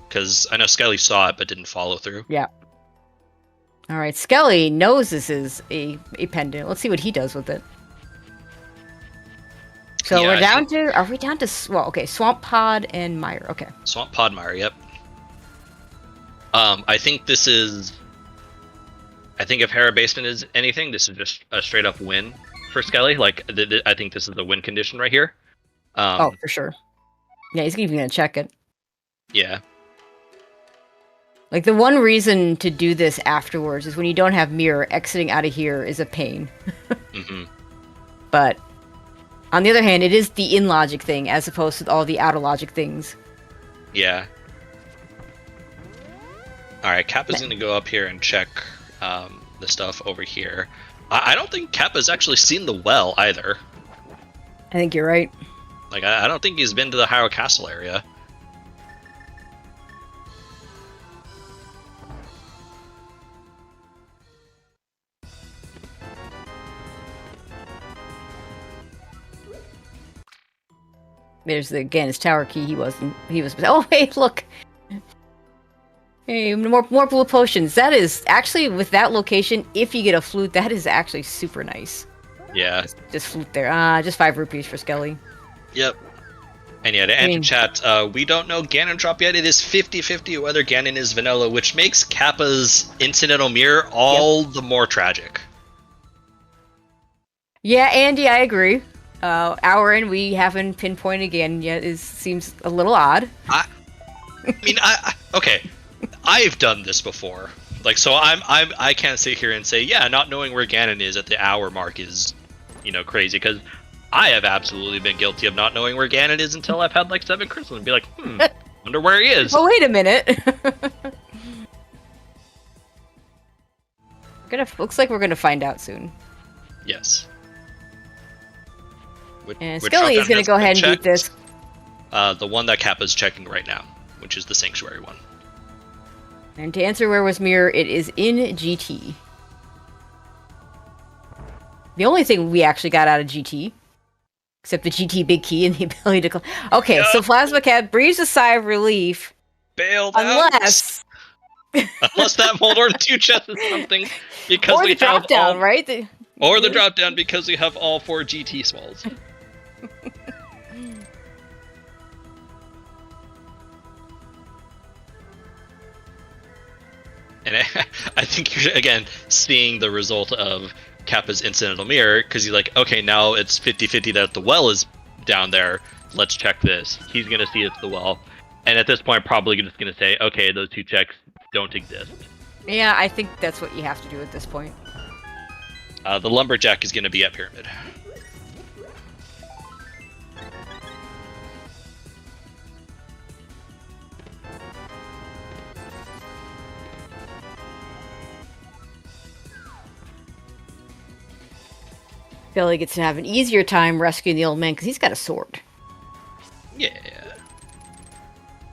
Because I know Skele saw it but didn't follow through. Yeah. All right, Skele knows this is a pendant. Let's see what he does with it. So Yeah, we're down to. Are we down to? Well, okay, Swamp Pod and Mire. Okay. Swamp Podmire, yep. I think this is. I think if Hera Basement is anything, this is just a straight up win for Skele. Like, I think this is the win condition right here. Oh, for sure. Yeah, he's even gonna check it. Yeah. Like, the one reason to do this afterwards is when you don't have mirror, exiting out of here is a pain. Mm-hmm. But on the other hand, it is the in-logic thing as opposed to all the out-of-logic things. Yeah. Alright, Kappa's gonna go up here and check the stuff over here. I don't think Kappa's actually seen the well either. I think you're right. Like, I don't think he's been to the Hyrule Castle area. There's again his tower key. He was. Oh, hey, look. Hey, more blue potions. That is actually, with that location, if you get a flute, that is actually super nice. Yeah. Just flute there. Just 5 rupees for Skele. Yep. And yeah, to enter chat, we don't know Ganon drop yet. It is 50-50 whether Ganon is vanilla, which makes Kappa's incidental mirror all the more tragic. Yeah, Andy, I agree. Our end, we haven't pinpointed again yet. Seems a little odd. I mean, okay, I've done this before. Like, so I can't sit here and say, yeah, not knowing where Ganon is at the hour mark is, crazy, because I have absolutely been guilty of not knowing where Ganon is until I've had like 7 crystals and be like, wonder where he is. Oh, wait a minute. Looks like we're gonna find out soon. Yes. And Skele is going to go ahead and beat this. The one that Kappa's checking right now, which is the Sanctuary one. And to answer where was mirror, it is in GT. The only thing we actually got out of GT, except the GT big key and the ability to... Okay, so PlasmaKappa breathes a sigh of relief. Bailed unless... Unless that Moldorm 2 chest is something, because or we the drop down, right? Or the drop down, because we have all 4 GT smalls. And I think you're, again, seeing the result of Kappa's incidental mirror, because he's like, okay, now it's 50-50 that the well is down there. Let's check this. He's going to see it's the well. And at this point, probably just going to say, okay, those 2 checks don't exist. Yeah, I think that's what you have to do at this point. The Lumberjack is going to be at Pyramid. Billy gets to have an easier time rescuing the old man because he's got a sword. Yeah.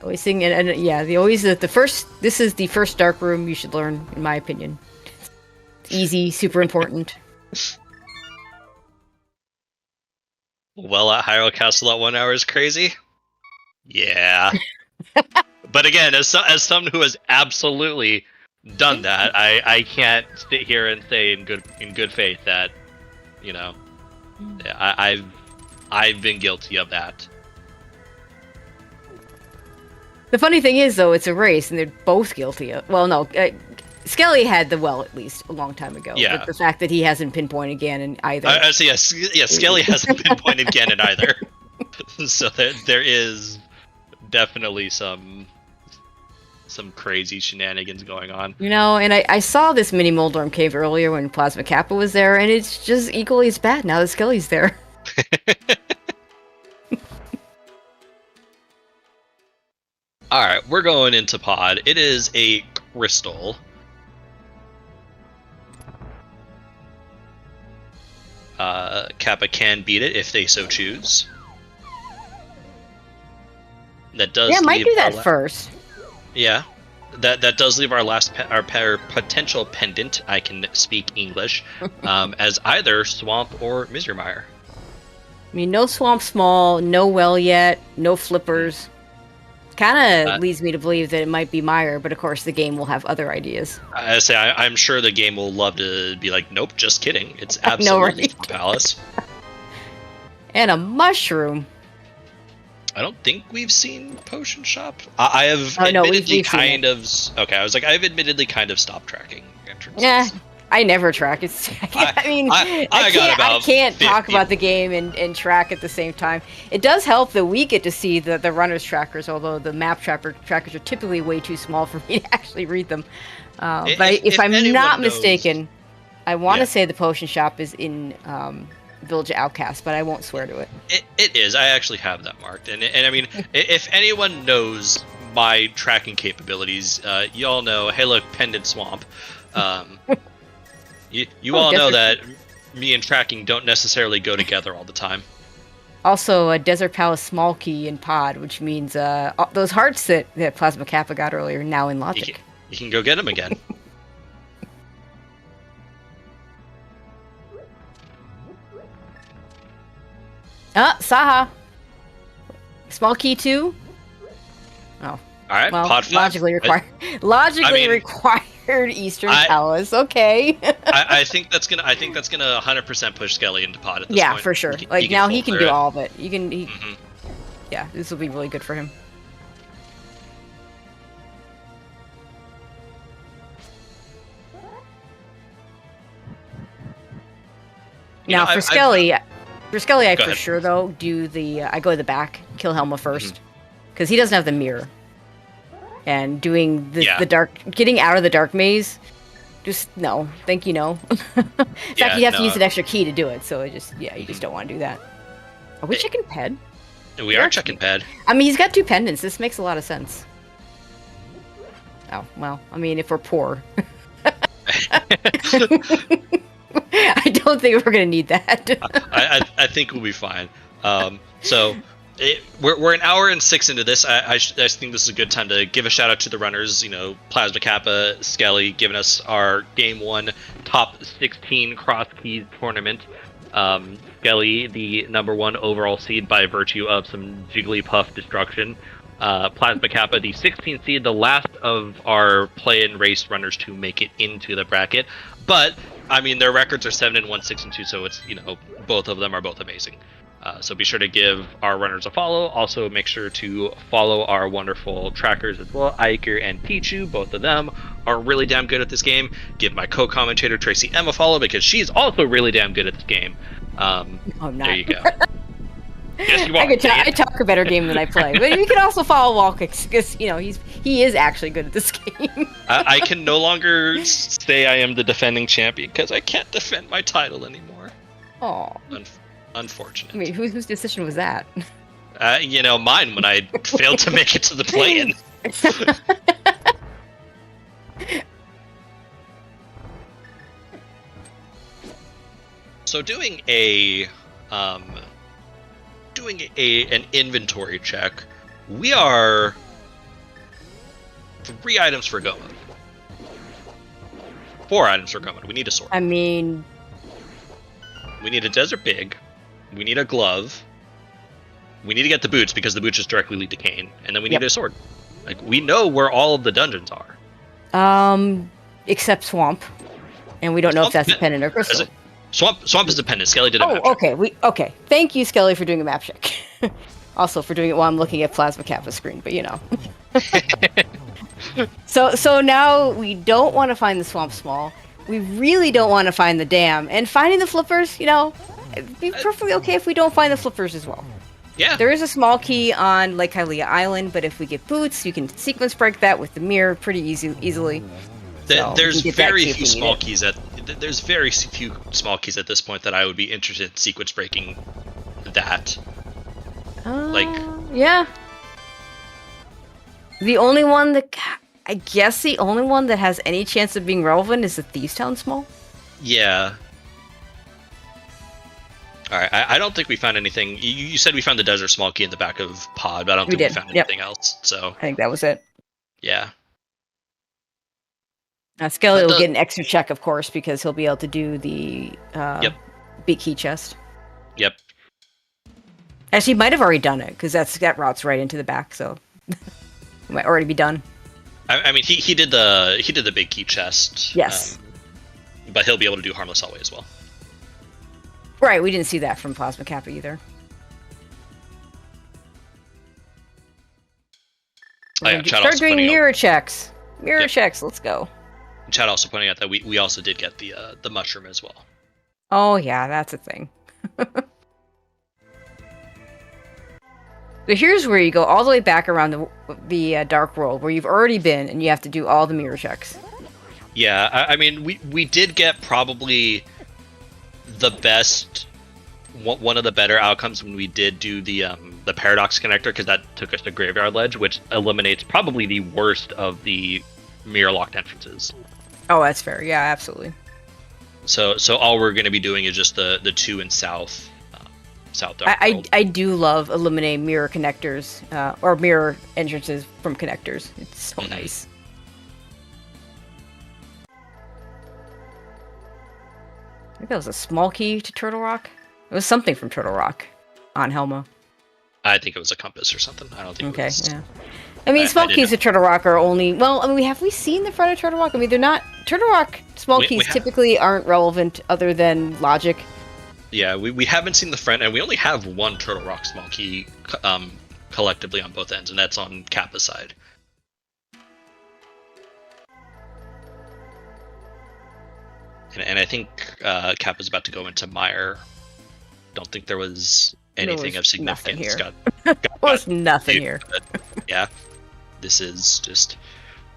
Always thing, and yeah, the first. This is the first dark room you should learn, in my opinion. It's easy, super important. Well, at Hyrule Castle at 1 hour is crazy. Yeah. But again, as someone who has absolutely done that, I can't sit here and say in good faith that, I've been guilty of that. The funny thing is, though, it's a race, and they're both guilty of... Well, no, Skele had the well, at least, a long time ago. Yeah. But the fact that he hasn't pinpointed Ganon either... So Skele hasn't pinpointed Ganon either. So there is definitely some crazy shenanigans going on. And I saw this mini Moldorm cave earlier when PlasmaKappa was there, and it's just equally as bad now that Skele's there. All right, we're going into pod. It is a crystal. Kappa can beat it if they so choose. That does. Yeah, might leave do that our first. Yeah, that does leave our last our potential pendant. I can speak English, as either Swamp or Misermire. I mean, no Swamp Small, no Well yet, no Flippers. Kind of leads me to believe that it might be Mire, but of course the game will have other ideas. I say I'm sure the game will love to be like, nope, just kidding. It's absolutely right? Palace. And a mushroom. I don't think we've seen Potion Shop. I have we've kind of. Okay, I was like, I've admittedly kind of stopped tracking entrances. Yeah, I never track. It's. I can't talk about the game and track at the same time. It does help that we get to see the runners trackers, although the map trackers are typically way too small for me to actually read them. If I'm not mistaken, I want to say the Potion Shop is in Village of Outcast, but I won't swear to it. It is. I actually have that marked, and I mean, if anyone knows my tracking capabilities, you all know. Hey, look, Pendant Swamp. You all know that me and tracking don't necessarily go together all the time. Also, a Desert Palace small key in pod, which means those hearts that PlasmaKappa got earlier now in Logic. You can go get them again. Saha. Small key 2. Oh. All right, well, pod 5. Logically required Eastern Palace. Okay. I think that's gonna 100% push Skele into pod at this point. Yeah, for sure. He can do all of it. Mm-hmm. Yeah, this will be really good for him. Now, for Skele, I for sure though do I go to the back, kill Helma first, because he doesn't have the mirror, and doing the dark, getting out of the dark maze, just no, thank you, no. In fact, you have to use an extra key to do it, so you just don't want to do that. Are we checking ped? We are checking ped. I mean, he's got 2 pendants. This makes a lot of sense. Oh well, I mean, if we're poor. I don't think we're gonna need that. I think we'll be fine. We're an hour and 6 into this. I think this is a good time to give a shout out to the runners. You know, PlasmaKappa, Skele, giving us our game 1 top 16 Crosskeys tournament. Skele, the #1 overall seed by virtue of some Jigglypuff destruction. PlasmaKappa, the 16th seed, the last of our play-in race runners to make it into the bracket. But I mean, their records are 7-1, 6-2, so it's, both of them are both amazing. So be sure to give our runners a follow. Also, make sure to follow our wonderful trackers as well, Iker and Pichu. Both of them are really damn good at this game. Give my co-commentator Tracy M a follow because she's also really damn good at this game. I'm not. There you go. Yes, you are. I talk a better game than I play, but you can also follow Walkix because he is actually good at this game. I can no longer say I am the defending champion because I can't defend my title anymore. Oh, unfortunate. I mean, whose decision was that? Mine when I failed to make it to the play-in. So doing an inventory check, we are 3 items for going. 4 items for going. We need a sword. I mean, we need a desert big. We need a glove. We need to get the boots because the boots just directly lead to Kane, and then we need a sword. Like, we know where all of the dungeons are. Except Swamp, and we don't know if that's a pendant or crystal. Swamp is dependent. Skele did a map check. Okay. Thank you, Skele, for doing a map check. Also for doing it while I'm looking at PlasmaKappa's screen, but So now we don't want to find the Swamp Small. We really don't want to find the dam. And finding the flippers, it'd be perfectly okay if we don't find the flippers as well. Yeah. There is a small key on Lake Hylia Island, but if we get boots, you can sequence break that with the mirror pretty easily. There's very few small keys There's very few small keys at this point that I would be interested in sequence breaking that. Yeah. The only one that, I guess the only one that has any chance of being relevant is the Thieves Town Small. Yeah. Alright, I don't think we found anything. You said we found the Desert Small Key in the back of Pod, but I don't think we found anything else, so... I think that was it. Yeah. Skele will get an extra check, of course, because he'll be able to do the big key chest. Yep. Actually, he might have already done it, because that route's right into the back, so... it might already be done. I mean, he did the big key chest. Yes. But he'll be able to do Harmless Hallway as well. Right, we didn't see that from PlasmaKappa either. Start doing mirror checks. Mirror checks, let's go. Chad also pointing out that we also did get the mushroom as well. Oh yeah, that's a thing. So here's where you go all the way back around the Dark World, where you've already been, and you have to do all the mirror checks. Yeah, I mean, we did get probably the best, one of the better outcomes when we did do the Paradox connector, because that took us to Graveyard Ledge, which eliminates probably the worst of the mirror-locked entrances. Oh, that's fair. Yeah, absolutely. So all we're going to be doing is just the 2 in South Dark World. I do love eliminating mirror connectors, or mirror entrances from connectors. It's so nice. I think that was a small key to Turtle Rock. It was something from Turtle Rock on Helma. I think it was a compass or something. I don't think it was... yeah. I mean, small keys to Turtle Rock are only... Well, I mean, have we seen the front of Turtle Rock? I mean, they're not... Turtle Rock small keys typically aren't relevant other than logic. Yeah, we haven't seen the front, and we only have one Turtle Rock small key collectively on both ends, and that's on Kappa's side. And I think Kappa's about to go into Mire. Don't think there was anything of significance. There was nothing here. Yeah, this is just...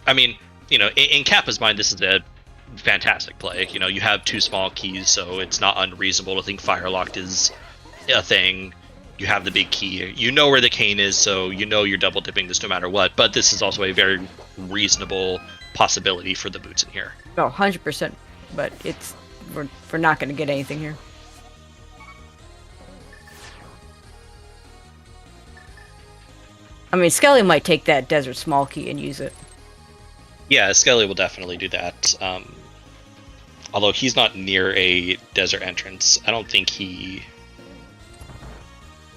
I mean, you know, in Kappa's mind, this is a fantastic play. You know, you have 2 small keys, so it's not unreasonable to think Firelocked is a thing. You have the big key. You know where the cane is, so you know you're double dipping this no matter what. But this is also a very reasonable possibility for the boots in here. Oh, 100%. But we're not going to get anything here. I mean, Skele might take that desert small key and use it. Yeah, Skele will definitely do that. Although he's not near a desert entrance, I don't think he...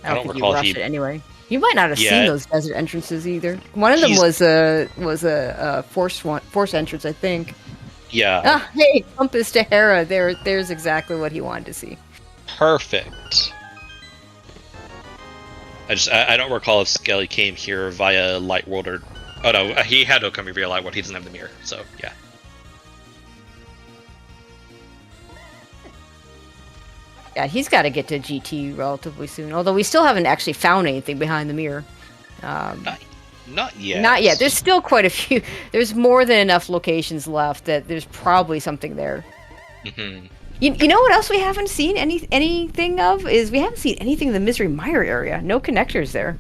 I don't recall if he... it anyway. You might not have seen those desert entrances either. One of them was a force entrance, I think. Yeah. Ah, hey, compass to Hera. There's exactly what he wanted to see. Perfect. I don't recall if Skele came here via Light World or... Oh no, he had to come here via Light World. He doesn't have the mirror, so yeah. Yeah, he's got to get to GT relatively soon. Although we still haven't actually found anything behind the mirror. Not yet. Not yet. There's still quite a few. There's more than enough locations left that there's probably something there. Mm-hmm. You know what else we haven't seen anything of? Is we haven't seen anything in the Misery Mire area. No connectors there.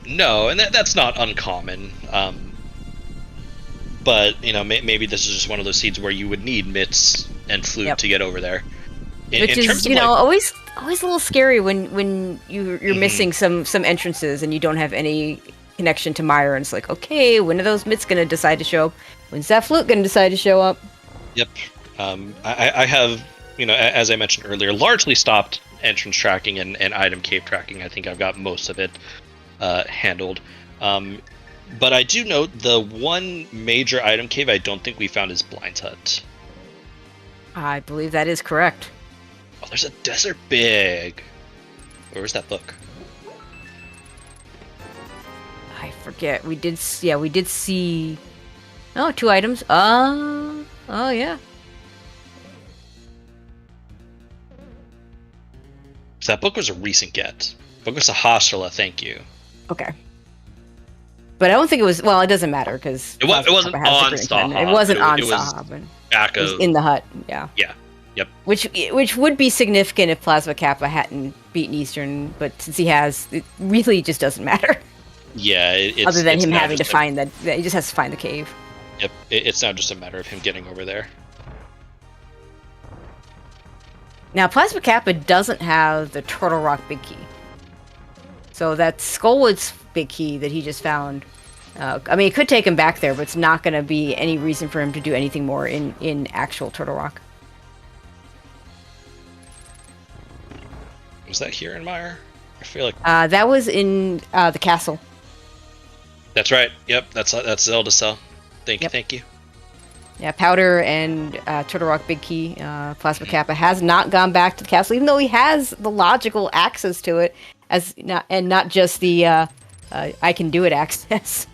No, and that's not uncommon. But, you know, maybe this is just one of those seeds where you would need Mitts and Flute to get over there. Which is, you know, always a little scary when you're missing some entrances and you don't have any connection to Mire, and it's like, okay, when are those Mitts going to decide to show up? When's that Flute going to decide to show up? Yep. I have, you know, as I mentioned earlier, largely stopped entrance tracking and item cave tracking. I think I've got most of it handled. But I do note the one major item cave I don't think we found is Blind's Hut. I believe that is correct. Oh, there's a Desert Big. Where's that book? I forget. We did see... Oh, 2 items. Oh, yeah. So that book was a recent get. Book was a Hostela, thank you. Okay. But I don't think it was... Well, it doesn't matter, because... It wasn't on Sahab. It wasn't on Sahab. It was in the hut, yeah. Yeah, yep. Which would be significant if PlasmaKappa hadn't beaten Eastern, but since he has, it really just doesn't matter. Yeah, other than it's him now having to just find that, he just has to find the cave. Yep, it's now just a matter of him getting over there. Now, PlasmaKappa doesn't have the Turtle Rock Big Key. So that's Skullwood's Big Key that he just found. I mean, it could take him back there, but it's not going to be any reason for him to do anything more in actual Turtle Rock. Was that here in Meyer? I feel like... that was in the castle. That's right. Yep, that's Zelda cell. Thank you. Yeah, Powder and Turtle Rock Big Key, PlasmaKappa has not gone back to the castle, even though he has the logical access to it, not just the I can do it access.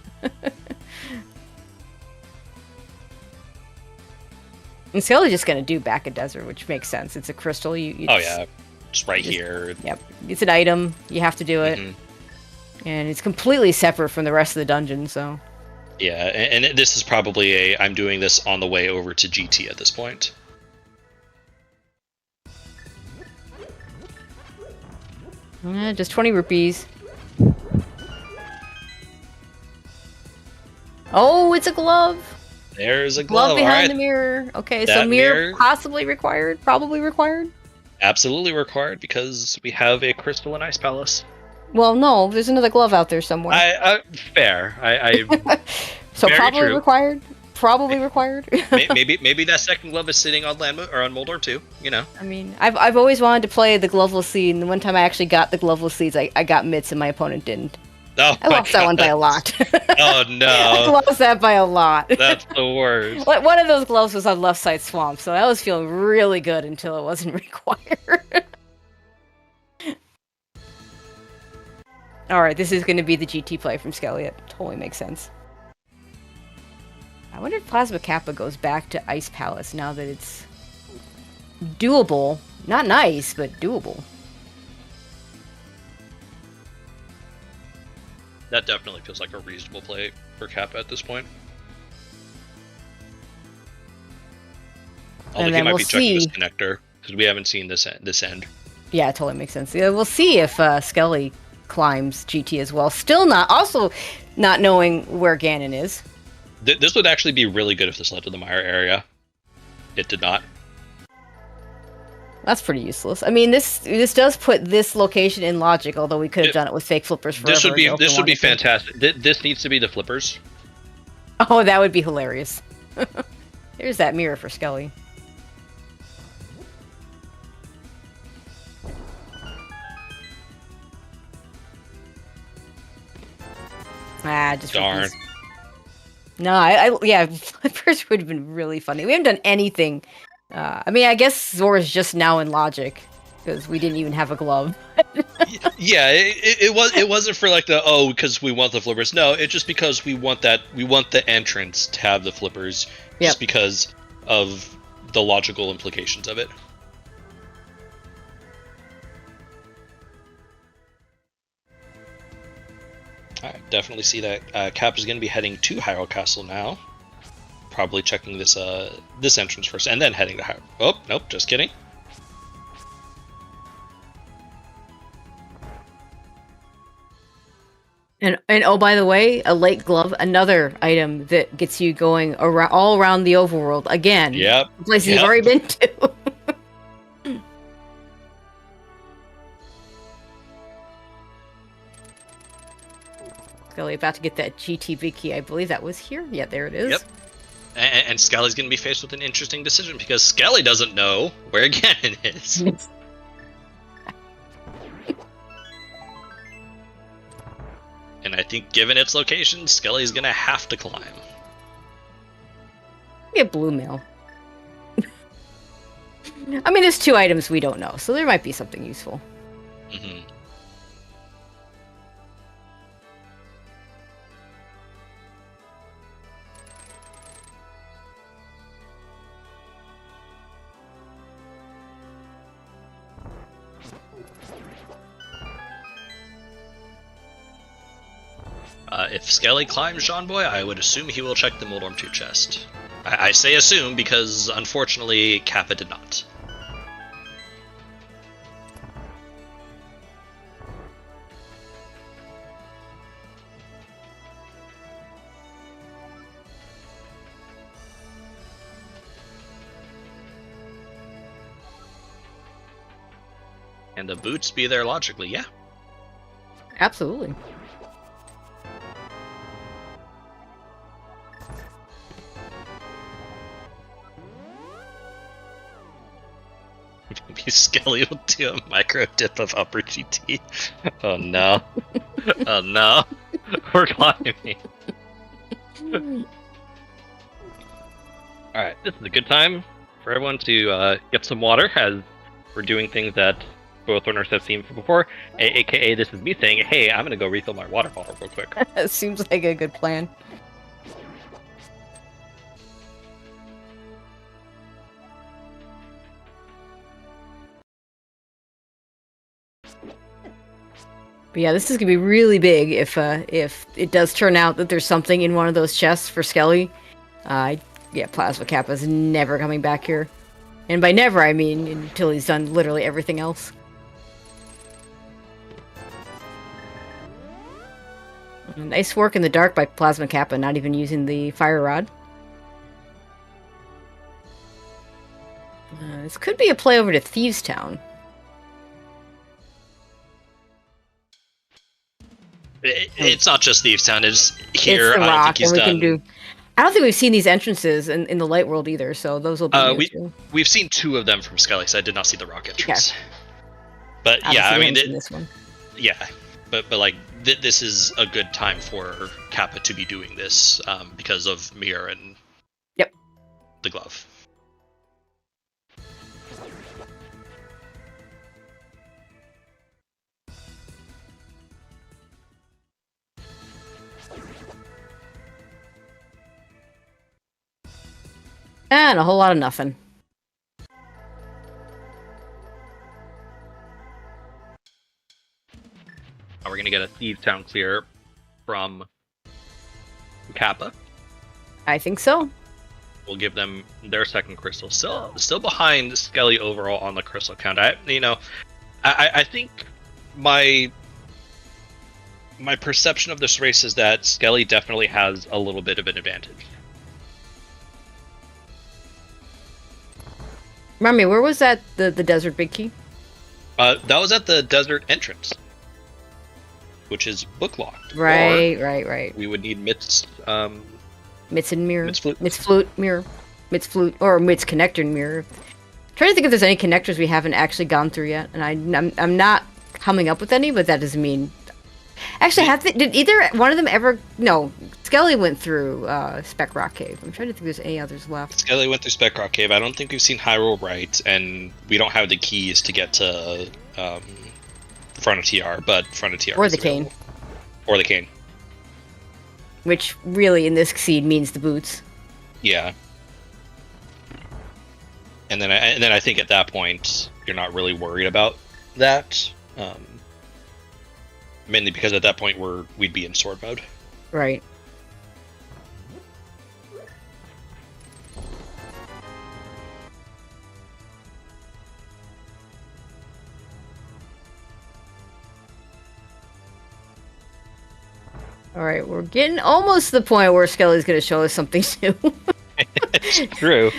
And Skele's just gonna do back a desert, which makes sense. It's a crystal. Oh yeah, it's right here. Yep, it's an item. You have to do it, and it's completely separate from the rest of the dungeon. So. Yeah, and this is probably I'm doing this on the way over to GT at this point. Just 20 rupees. Oh, it's a glove. There's a glove behind the mirror. Okay, that so mirror possibly required, probably required. Absolutely required because we have a crystal and ice palace. Well, no, there's another glove out there somewhere. Fair. So probably true. required. Probably required. maybe that second glove is sitting on or on Moldorm too. You know. I mean, I've always wanted to play the gloveless seed, and the one time I actually got the gloveless seeds, I got mitts, and my opponent didn't. Oh, I lost that one by a lot. Oh no! I lost that by a lot. That's the worst. One of those gloves was on left side swamp, so I was feeling really good until it wasn't required. Alright, this is going to be the GT play from Skele. It totally makes sense. I wonder if PlasmaKappa goes back to Ice Palace now that it's doable. Not nice, but doable. That definitely feels like a reasonable play for Kappa at this point. Although he might be checking this connector, because we haven't seen this end. Yeah, it totally makes sense. Yeah, we'll see if Skele climbs GT as well. Still also not knowing where Ganon is. This would actually be really good if this led to the Meyer area. It did not. That's pretty useless. I mean, this does put this location in logic, although we could have done it with fake flippers forever. This would be fantastic. This needs to be the flippers. Oh, that would be hilarious. There's that mirror for Skele. Just darn. Rupees. No, yeah, flippers would have been really funny. We haven't done anything. I mean, I guess Zora's just now in logic because we didn't even have a glove. Yeah, it wasn't for like because we want the flippers. No, it's just because we want the entrance to have the flippers, just because of the logical implications of it. I definitely see that Cap is going to be heading to Hyrule Castle now. Probably checking this entrance first, and then heading to Hyrule. Oh, nope, just kidding. And oh, by the way, a lake glove, another item that gets you going all around the overworld again. Yep. Places you've already been to. Skele about to get that GT big key. I believe that was here. Yeah, there it is. Yep. And Skele's going to be faced with an interesting decision because Skele doesn't know where Ganon is. And I think given its location, Skele's going to have to climb. Get blue mail. I mean, there's 2 items we don't know, so there might be something useful. Mm-hmm. If Skele climbs Jean Boy, I would assume he will check the Moldorm 2 chest. I say assume because, unfortunately, Kappa did not. And the boots be there logically, yeah. Absolutely. Maybe Skele will do a micro dip of upper GT. Oh no. Oh no. We're climbing. Alright, this is a good time for everyone to get some water, as we're doing things that both runners have seen before. AKA, this is me saying, hey, I'm gonna go refill my water bottle real quick. Seems like a good plan. But yeah, this is gonna be really big if it does turn out that there's something in one of those chests for Skele. Yeah, PlasmaKappa's never coming back here. And by never, I mean until he's done literally everything else. Nice work in the dark by PlasmaKappa, not even using the fire rod. This could be a play over to Thieves Town. It's not just Thieves Town, it's here. It's the I don't rock, think he's and we done. can do. I don't think we've seen these entrances in the light world either, so those will be new too. We've seen 2 of them from Skele, so I did not see the rock entrance. Okay. But obviously, yeah, I mean, this one. Yeah, but like this is a good time for Kappa to be doing this because of Mir and the glove. And a whole lot of nothing. Now we're gonna get a Thieves Town clear from Kappa. I think so. We'll give them their second crystal. Still behind Skele overall on the crystal count. I think my perception of this race is that Skele definitely has a little bit of an advantage. Remind me, where was that the desert big key? That was at the desert entrance, which is booklocked. Right. We would need Mitt's Mitts and mirror. Mitt's flute mirror. Mitt's flute or Mitt's connector and mirror. Trying to think if there's any connectors we haven't actually gone through yet, and I'm not coming up with any, but that doesn't mean. Actually, did either one of them ever? No, Skele went through Spec Rock Cave. I'm trying to think if there's any others left. Skele went through Spec Rock Cave. I don't think we've seen Hyrule Right, and we don't have the keys to get to Front of TR, but Front of TR or the cane. Or the cane. Which really, in this seed, means the boots. Yeah. And then I think at that point you're not really worried about that. Mainly because at that point we'd be in sword mode. Right. Alright, we're getting almost to the point where Skele's going to show us something new. It's true.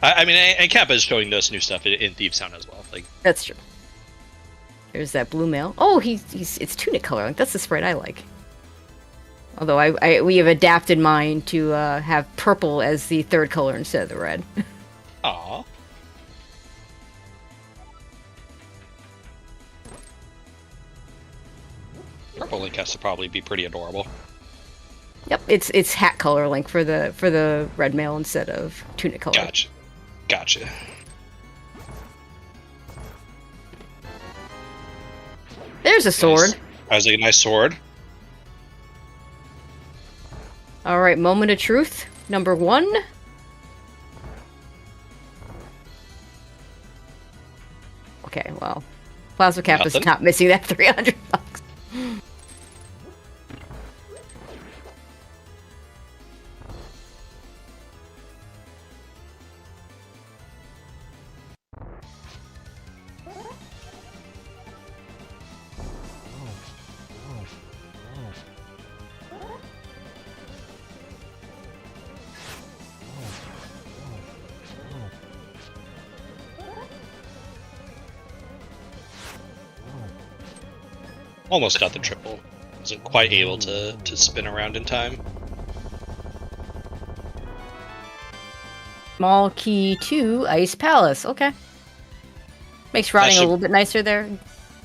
I mean, and Kappa is showing us new stuff in Thieves Town as well. Like that's true. There's that blue male. Oh, it's tunic color. Like, that's the sprite I like. Although we have adapted mine to have purple as the third color instead of the red. Aww. Purple Link has to probably be pretty adorable. Yep, it's hat color Link for the red male instead of tunic color. Gotcha. There's a sword. Nice. That was a nice sword. Alright, moment of truth. Number 1. Okay, well. PlasmaKappa's not missing that $300. Almost got the triple. Wasn't quite able to spin around in time. Small key to Ice Palace. Okay. Makes riding a little bit nicer there.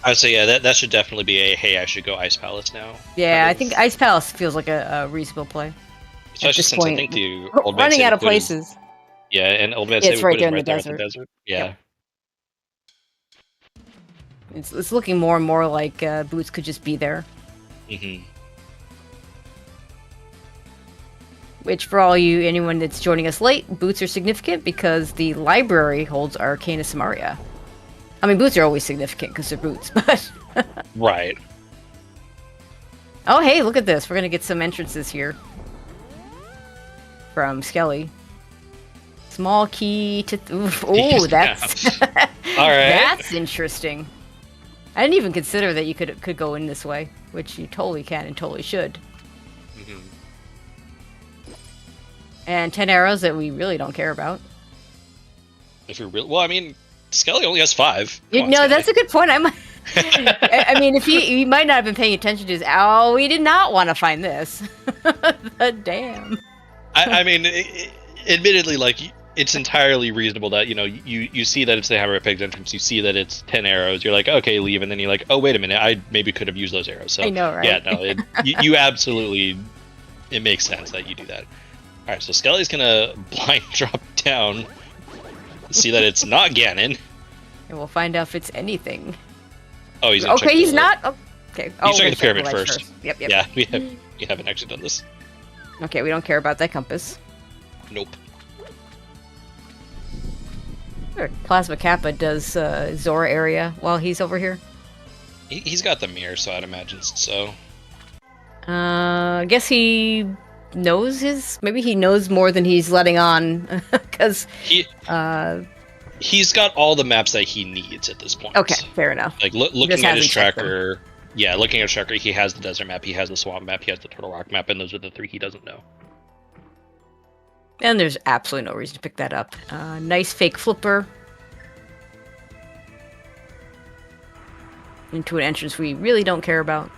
I would say, yeah, that should definitely be a, hey, I should go Ice Palace now. Yeah, I think Ice Palace feels like a reasonable play. Especially since I think the old man running out of places. Yeah, and old man said it's right there in the at desert. Yeah. Yep. It's looking more and more like Boots could just be there. Mm-hmm. Which, for anyone that's joining us late, Boots are significant because the library holds Arcana Samaria. I mean, Boots are always significant because they're Boots, but... Right. Oh, hey, look at this. We're going to get some entrances here. From Skele. Small key to... Oh, that's... All right. That's interesting. I didn't even consider that you could go in this way, which you totally can and totally should. Mm-hmm. And 10 arrows that we really don't care about. If you're real, well, I mean, Skele only has 5. That's a good point. I mean, if he might not have been paying attention to his. Oh, we did not want to find this. Damn. I mean, admittedly, like, it's entirely reasonable that, you see that it's the Hammer Pig's entrance, you see that it's 10 arrows, you're like, okay, leave, and then you're like, oh, wait a minute, I maybe could have used those arrows. So, I know, right? Yeah, no, you absolutely, it makes sense that you do that. Alright, so Skele's gonna blind drop down, see that it's not Ganon. And we'll find out if it's anything. Oh, he's gonna check he's not? Oh, okay. He's checking the pyramid first. Yep. Yeah, we haven't actually done this. Okay, we don't care about that compass. Nope. Sure. PlasmaKappa does Zora area while he's over here. He's got the mirror, so I'd imagine so. I guess he knows maybe he knows more than he's letting on, because he's got all the maps that he needs at this point. Okay, fair enough. Like looking at his tracker, looking at his tracker, he has the desert map, he has the swamp map, he has the Turtle Rock map, and those are the 3 he doesn't know. And there's absolutely no reason to pick that up. Nice fake flipper. Into an entrance we really don't care about.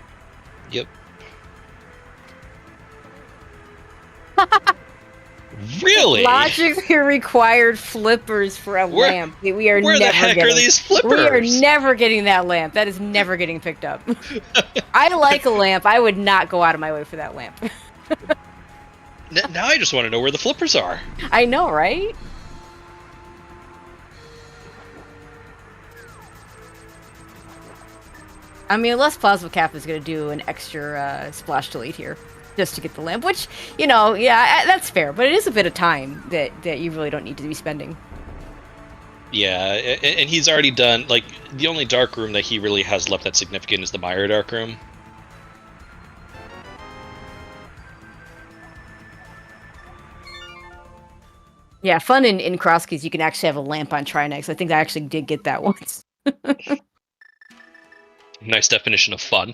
Yep. Really? Logically required flippers for a lamp. We are where never the heck getting, are these flippers? We are never getting that lamp. That is never getting picked up. I like a lamp. I would not go out of my way for that lamp. Now I just want to know where the flippers are. I know, right? I mean, unless PlasmaKappa is going to do an extra splash delete here, just to get the lamp, which, that's fair, but it is a bit of time that you really don't need to be spending. Yeah, and he's already done, like, the only dark room that he really has left that's significant is the Meyer dark room. Yeah, fun in Crosskeys, you can actually have a lamp on Trinex. I think I actually did get that once. Nice definition of fun.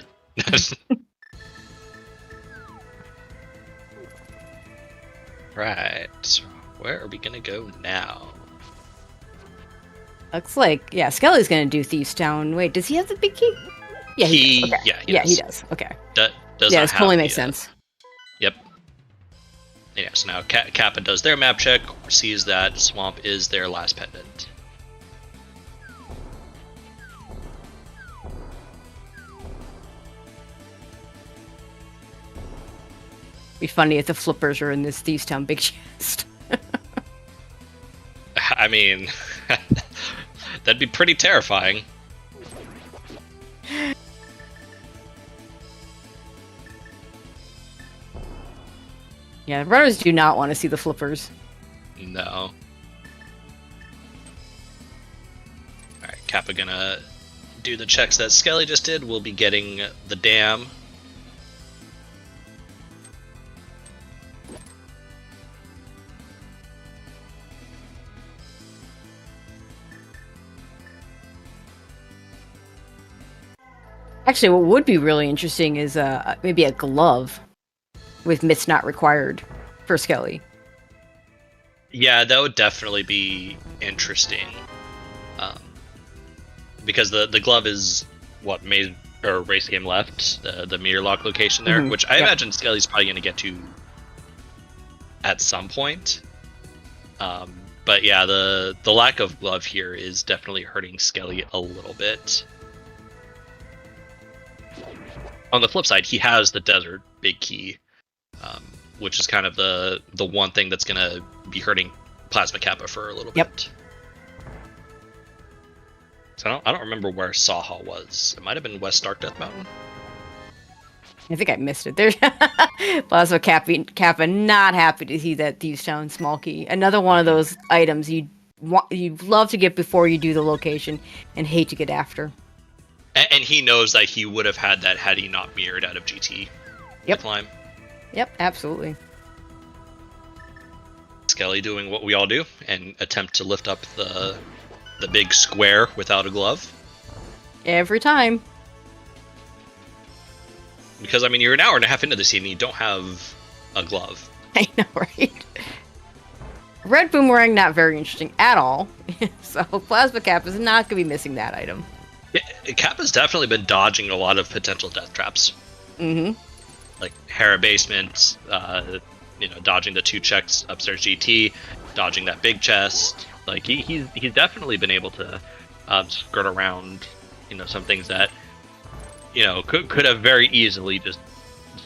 Right, so where are we gonna go now? Looks like, Skele's gonna do Thieves Town. Wait, does he have the big key? Yeah, he does. Okay. He does. Okay. Does this totally makes sense. Yep. Yeah, so now Kappa does their map check, sees that Swamp is their last pendant. Be funny if the flippers are in this Thieves Town big chest. I mean, that'd be pretty terrifying. Yeah, runners do not want to see the flippers. No. Alright, Kappa gonna do the checks that Skele just did. We'll be getting the dam. Actually, what would be really interesting is maybe a glove with myths not required for Skele. Yeah, that would definitely be interesting. Because the glove is what made or race game left, the meteor lock location there, which I imagine Skele's probably going to get to at some point. But yeah, the lack of glove here is definitely hurting Skele a little bit. On the flip side, he has the desert big key, which is kind of the one thing that's going to be hurting PlasmaKappa for a little bit. So I don't remember where Saha was. It might have been West Dark Death Mountain. I think I missed it. There's PlasmaKappa not happy to see that Thieves Town small key. Another one of those items you'd love to get before you do the location and hate to get after. And he knows that he would have had that had he not mirrored out of GT. Yep. Climb. Yep, absolutely. Skele doing what we all do and attempt to lift up the big square without a glove. Every time. Because, I mean, you're an hour and a half into the scene and you don't have a glove. I know, right? Red Boomerang, not very interesting at all. So PlasmaKappa is not going to be missing that item. Yeah, Kappa's definitely been dodging a lot of potential death traps. Like Hera Basement, dodging the 2 checks upstairs GT, dodging that big chest. Like, he's definitely been able to skirt around, some things that, could have very easily just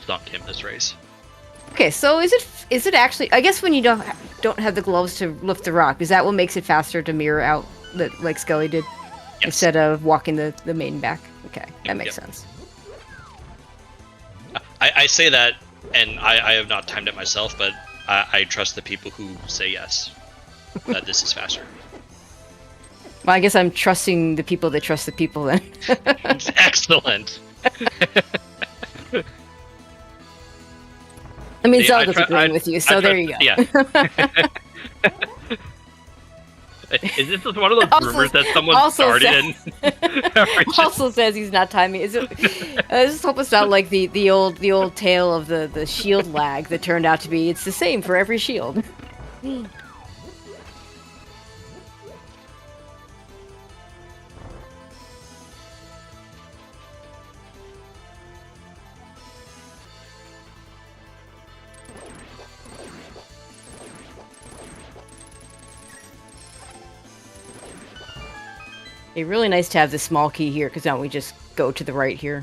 sunk him this race. Okay, so is it actually? I guess when you don't have the gloves to lift the rock, is that what makes it faster to mirror out like Skele did, instead of walking the maiden back? Okay, that makes sense. I say that, and I have not timed it myself, but I trust the people who say yes, that this is faster. Well, I guess I'm trusting the people that trust the people then. Excellent. I mean, Zelda's agreeing with you, so there you go. Yeah. Is this just one of those rumors that someone started? Also says he's not timing. I just hope it's not like the old tale of the shield lag that turned out to be it's the same for every shield. It's really nice to have the small key here, because now we just go to the right here.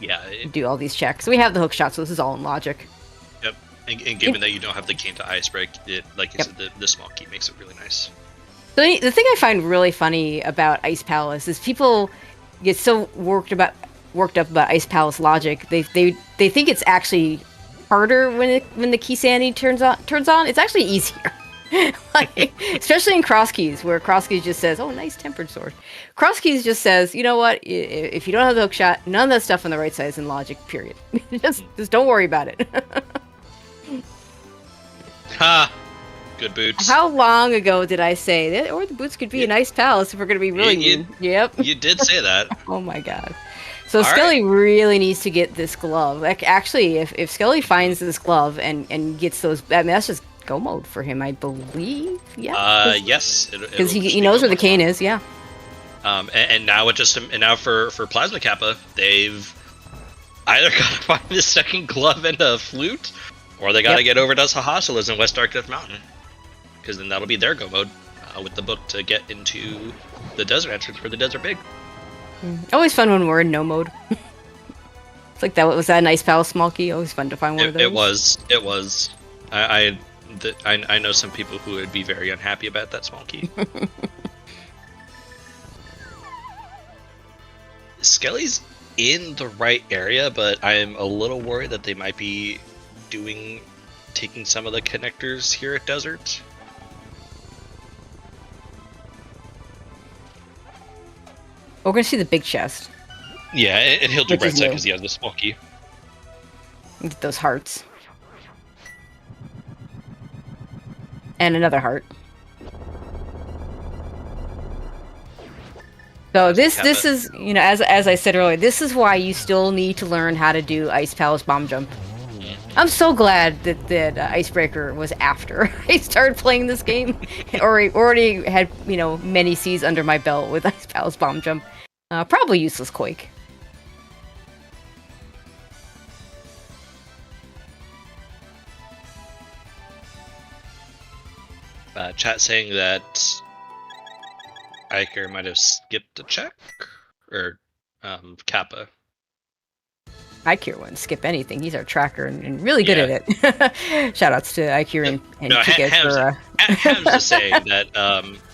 Yeah. Do all these checks. We have the hook shot, so this is all in logic. Yep. And given that you don't have the cane to ice break, like you said, the small key makes it really nice. So the thing I find really funny about Ice Palace is people get so worked up about Ice Palace logic. They think it's actually harder when the key sanity turns on. It's actually easier. Like, especially in Crosskeys, where Crosskeys just says, "Oh, nice tempered sword." Crosskeys just says, "You know what? If you don't have the hook shot, none of that stuff on the right side is in logic. Period. just don't worry about it." Ha! Good boots. How long ago did I say that? Or the boots could be a nice palace if we're going to be really mean. Yep. You did say that. Oh my god. So Skele really needs to get this glove. Like, actually, if Skele finds this glove and gets those, I mean, that's just go mode for him, I believe. Yeah. Yes. Because he knows where the cane is. Yeah. And now for PlasmaKappa, they've either got to find the second glove and a flute, or they got to get over to Sahasalas in West Dark Death Mountain, because then that'll be their go mode with the book to get into the desert entrance for the Desert Big. Always fun when we're in no mode. It's like that. Was that a nice palace small key? Always fun to find one of those. It was. I know some people who would be very unhappy about that small key. Skele's in the right area, but I'm a little worried that they might be taking some of the connectors here at Desert. We're gonna see the big chest. Yeah, and he'll do right side because he has the small key. Get those hearts. And another heart. So this is, as I said earlier, this is why you still need to learn how to do Ice Palace bomb jump. I'm so glad that Icebreaker was after I started playing this game, or I already had many C's under my belt with Ice Palace bomb jump. Probably useless Quake. Chat saying that Iker might have skipped a check, or Kappa. Iker wouldn't skip anything. He's our tracker and really good at it. Shoutouts to Iker and Kike for... Ham's just saying that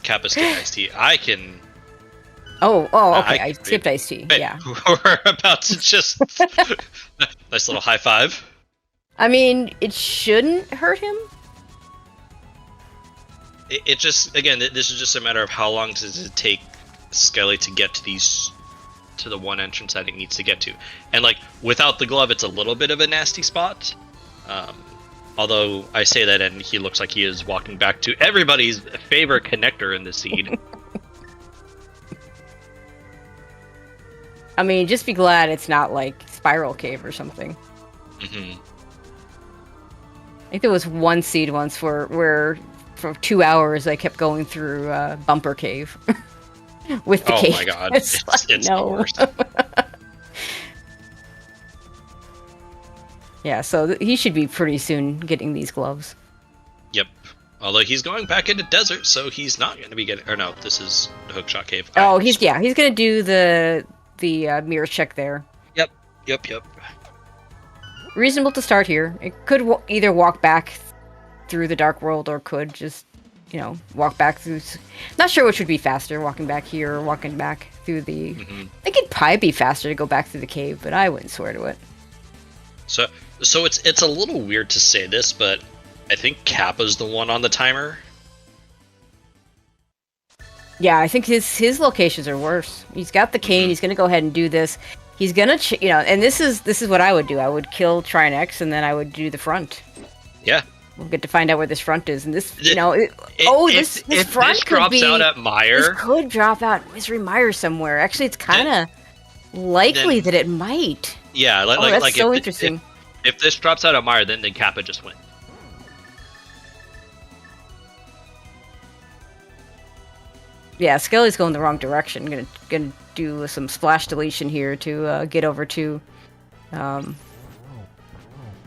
Kappa skipped Iced Tea. I can... Oh, okay. I skipped Iced Tea, yeah. We're about to just... nice little high five. I mean, it shouldn't hurt him. It just... Again, this is just a matter of how long does it take Skele to get to these... to the one entrance that it needs to get to. And like without the glove it's a little bit of a nasty spot. Although I say that and he looks like he is walking back to everybody's favorite connector in the seed. I mean, just be glad it's not like Spiral Cave or something. Mm-hmm. I think there was one seed once where for 2 hours I kept going through Bumper Cave. With the cake. Oh my god, it's the worst. Yeah, so he should be pretty soon getting these gloves. Yep. Although he's going back into desert, so he's not going to be getting... Or no, this is the Hookshot Cave. Oh, he's going to do the mirror check there. Yep. Reasonable to start here. It could either walk back through the Dark World or could just... walk back through... Not sure which would be faster, walking back here or walking back through the... Mm-hmm. I think it'd probably be faster to go back through the cave, but I wouldn't swear to it. So it's a little weird to say this, but I think Kappa's the one on the timer. Yeah, I think his locations are worse. He's got the cane, he's gonna go ahead and do this. He's gonna... and this is what I would do. I would kill Trine X, and then I would do the front. Yeah. We'll get to find out where this front is, and this, this front this drops out at Mire. This could drop out Misery Mire somewhere. Actually, it's kind of likely that it might. Yeah, that's so interesting. If this drops out at Mire, then Kappa just wins. Yeah, Skele's going the wrong direction. Gonna do some splash deletion here to get over to.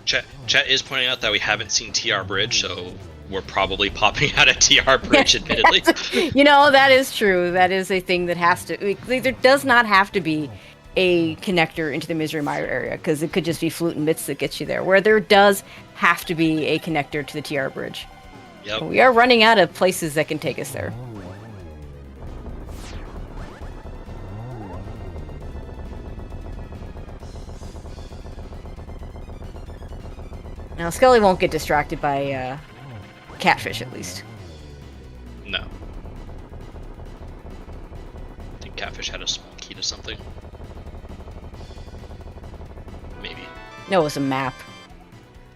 Chat is pointing out that we haven't seen TR Bridge, so we're probably popping out at TR Bridge, admittedly. That is true. That is a thing that has to... There does not have to be a connector into the Misery Mire area, because it could just be Flute and Bits that gets you there, where there does have to be a connector to the TR Bridge. Yep. We are running out of places that can take us there. Now, Skele won't get distracted by Catfish, at least. No. I think Catfish had a small key to something. Maybe. No, it was a map.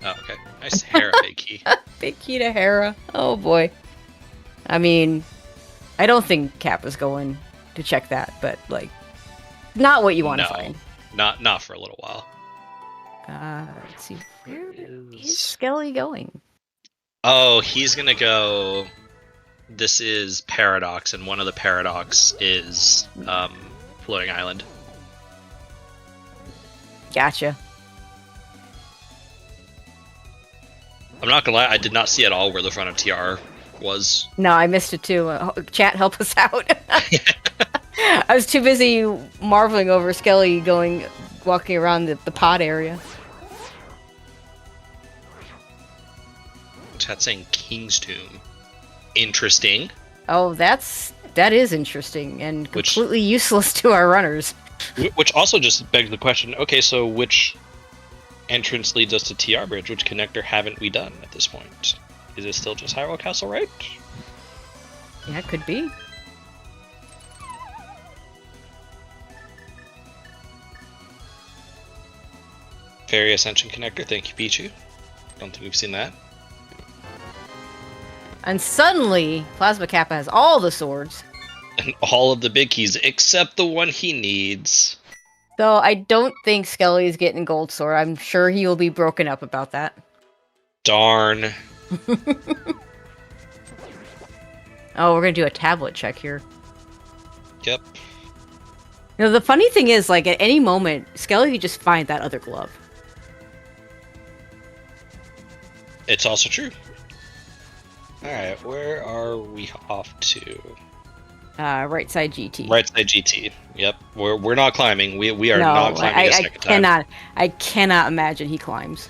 Oh, okay. Nice Hera big key. Big key to Hera. Oh, boy. I mean, I don't think Kappa's going to check that, but, not what you want to find. Not for a little while. Let's see. Where is Skele going? Oh, he's gonna go... This is Paradox, and one of the Paradox is Floating Island. Gotcha. I'm not gonna lie, I did not see at all where the front of TR was. No, I missed it too. Chat, help us out. I was too busy marveling over Skele walking around the pod area. Chat saying King's Tomb. Interesting. Oh, that is interesting and completely useless to our runners. Which also just begs the question, okay, so which entrance leads us to TR Bridge? Which connector haven't we done at this point? Is it still just Hyrule Castle, right? Yeah, it could be. Fairy Ascension connector, thank you, Pichu. Don't think we've seen that. And suddenly, PlasmaKappa has all the swords. And all of the big keys, except the one he needs. So I don't think Skele is getting Gold Sword. I'm sure he will be broken up about that. Darn. Oh, we're going to do a tablet check here. Yep. The funny thing is, at any moment, Skele could just find that other glove. It's also true. Alright, where are we off to? Right side GT. Right side GT. Yep. We're not climbing. We are No, not climbing a second time. I cannot imagine he climbs.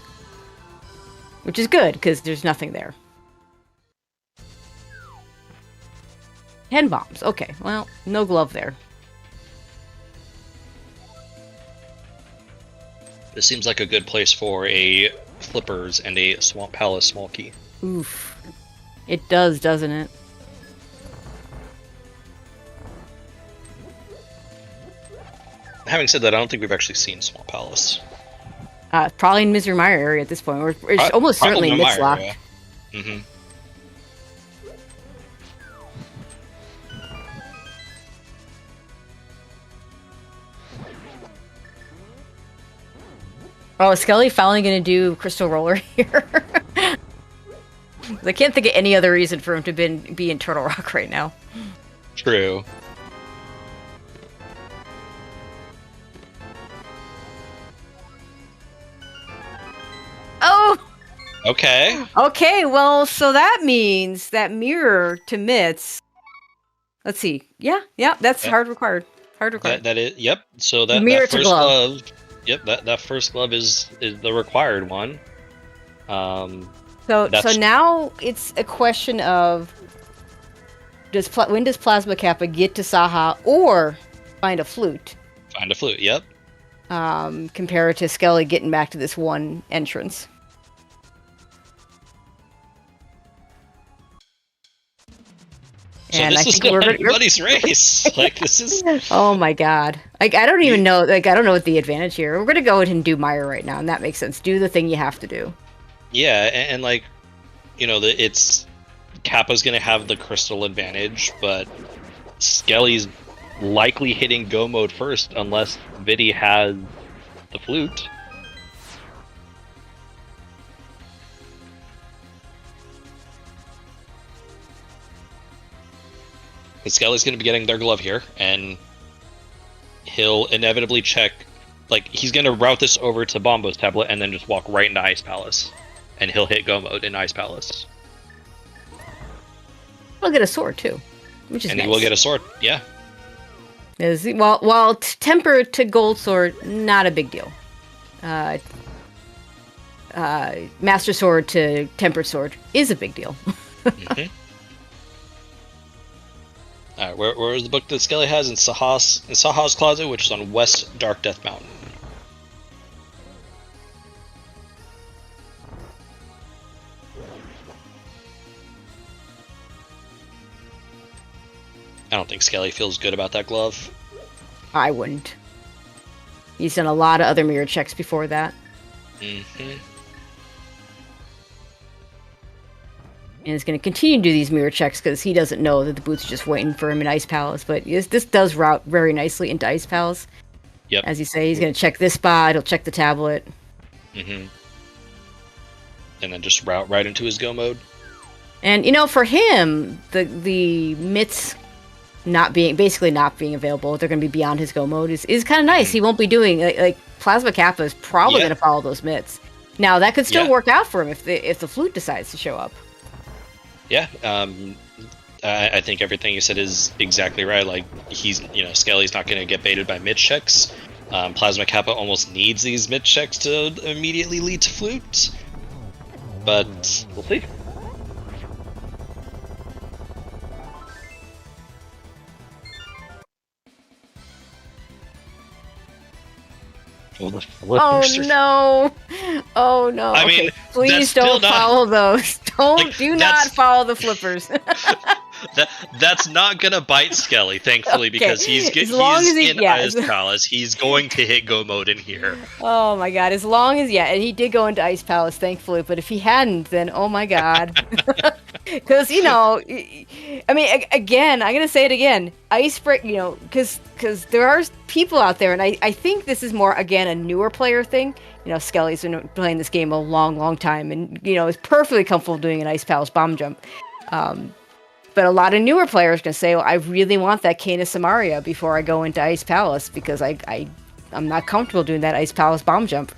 Which is good, because there's nothing there. 10 bombs. Okay, well, no glove there. This seems like a good place for a Flippers and a Swamp Palace small key. Oof. It does, doesn't it? Having said that, I don't think we've actually seen Swamp Palace. Probably in Misery Mire area at this point. We're almost certainly Mitzlock. Yeah. Mm-hmm. Oh, is Skele finally going to do Crystal Roller here? I can't think of any other reason for him to be in Turtle Rock right now. True. Oh! Okay. Okay, well, so that means that mirror to Mitz. Let's see. Yeah, that's hard required. Hard required. That is, yep. So that Mirror that to first glove. Yep, that first glove is the required one. So now it's a question of when does PlasmaKappa get to Saha or find a flute? Find a flute. Yep. Compared to Skele getting back to this one entrance. So and this is everybody's race. Like this is. Oh my god! I don't even know. I don't know what the advantage here. We're gonna go ahead and do Mire right now, and that makes sense. Do the thing you have to do. Yeah, and like, it's Kappa's gonna have the crystal advantage, but Skele's likely hitting go mode first unless Viddy has the flute. Skele's going to be getting their glove here, and he'll inevitably check, like, he's going to route this over to Bombo's tablet and then just walk right into Ice Palace. And he'll hit go mode in Ice Palace. He'll get a sword, too, which is nice. He will get a sword, yeah. While temper to gold sword, not a big deal. Master sword to tempered sword is a big deal. Mm-hmm. Alright, where is the book that Skele has? In Saha's closet, which is on West Dark Death Mountain. I don't think Skele feels good about that glove. I wouldn't. He's done a lot of other mirror checks before that. Mm-hmm. And is going to continue to do these mirror checks because he doesn't know that the boot's just waiting for him in Ice Palace. But this does route very nicely into Ice Palace. Yep. As you say, he's going to check this spot. He'll check the tablet. Mm-hmm. And then just route right into his go mode. And for him, the mitts not being available, they're going to be beyond his go mode is kind of nice. He won't be doing like PlasmaKappa is probably going to follow those mitts. Now that could still work out for him if the flute decides to show up. Yeah, I think everything you said is exactly right. Like, Skele's not going to get baited by mid checks. PlasmaKappa almost needs these mid checks to immediately lead to flute. But we'll see. Oh no! Oh no! I mean, please don't follow those. Do not follow the flippers. That's not gonna bite Skele, thankfully, because he's in Ice Palace. He's going to hit go mode in here. Oh my god! As long as and he did go into Ice Palace, thankfully. But if he hadn't, then oh my god. Because I mean, again, I'm gonna say it again. Ice break, because there are people out there, and I think this is more again a newer player thing. Skele's been playing this game a long time, and is perfectly comfortable doing an Ice Palace bomb jump. But a lot of newer players can say, well, I really want that Canis Samaria before I go into Ice Palace because I'm not comfortable doing that Ice Palace bomb jump.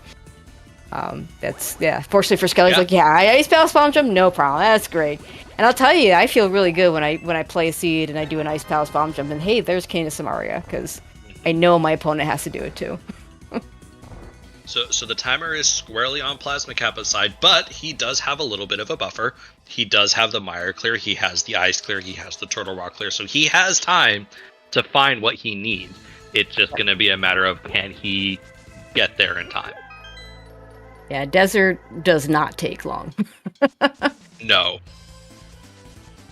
Fortunately for Skele, he's like, I Ice Palace Bomb Jump, no problem, that's great. And I'll tell you, I feel really good when I play a seed and I do an Ice Palace Bomb Jump, and hey, there's Kane Samaria, because I know my opponent has to do it too. So the timer is squarely on PlasmaKappa's side, but he does have a little bit of a buffer. He does have the Mire clear, he has the Ice clear, he has the Turtle Rock clear, so he has time to find what he needs. It's just going to be a matter of, can he get there in time? Yeah, Desert does not take long. No.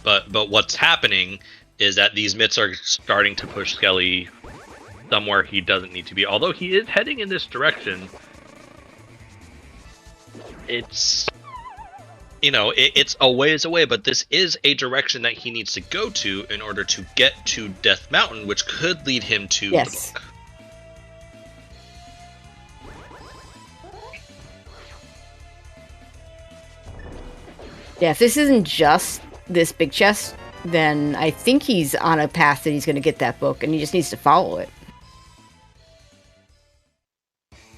But what's happening is that these mitts are starting to push Skele somewhere he doesn't need to be. Although he is heading in this direction, it's, it's a ways away, but this is a direction that he needs to go to in order to get to Death Mountain, which could lead him to the book. Yeah, if this isn't just this big chest, then I think he's on a path that he's going to get that book, and he just needs to follow it.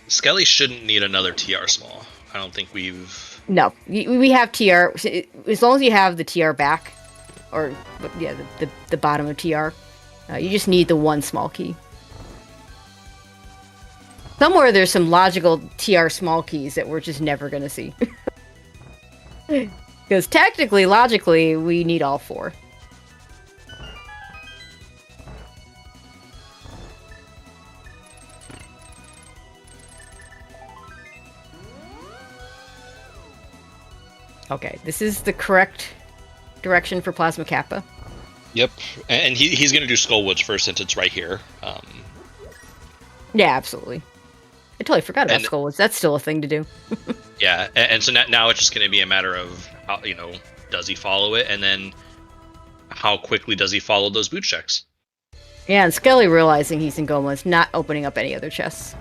Skele shouldn't need another TR small. I don't think we've... No, we have TR. As long as you have the TR back, or, yeah, the bottom of TR, you just need the one small key. Somewhere there's some logical TR small keys that we're just never going to see. Because technically, logically, we need all 4. Okay, this is the correct direction for PlasmaKappa. Yep, and he's going to do Skullwoods first since it's right here. Yeah, absolutely. I totally forgot about Skullwoods. That's still a thing to do. Yeah, and so now it's just going to be a matter of, how, does he follow it, and then how quickly does he follow those boot checks? Yeah, and Skele realizing he's in Goma is not opening up any other chests.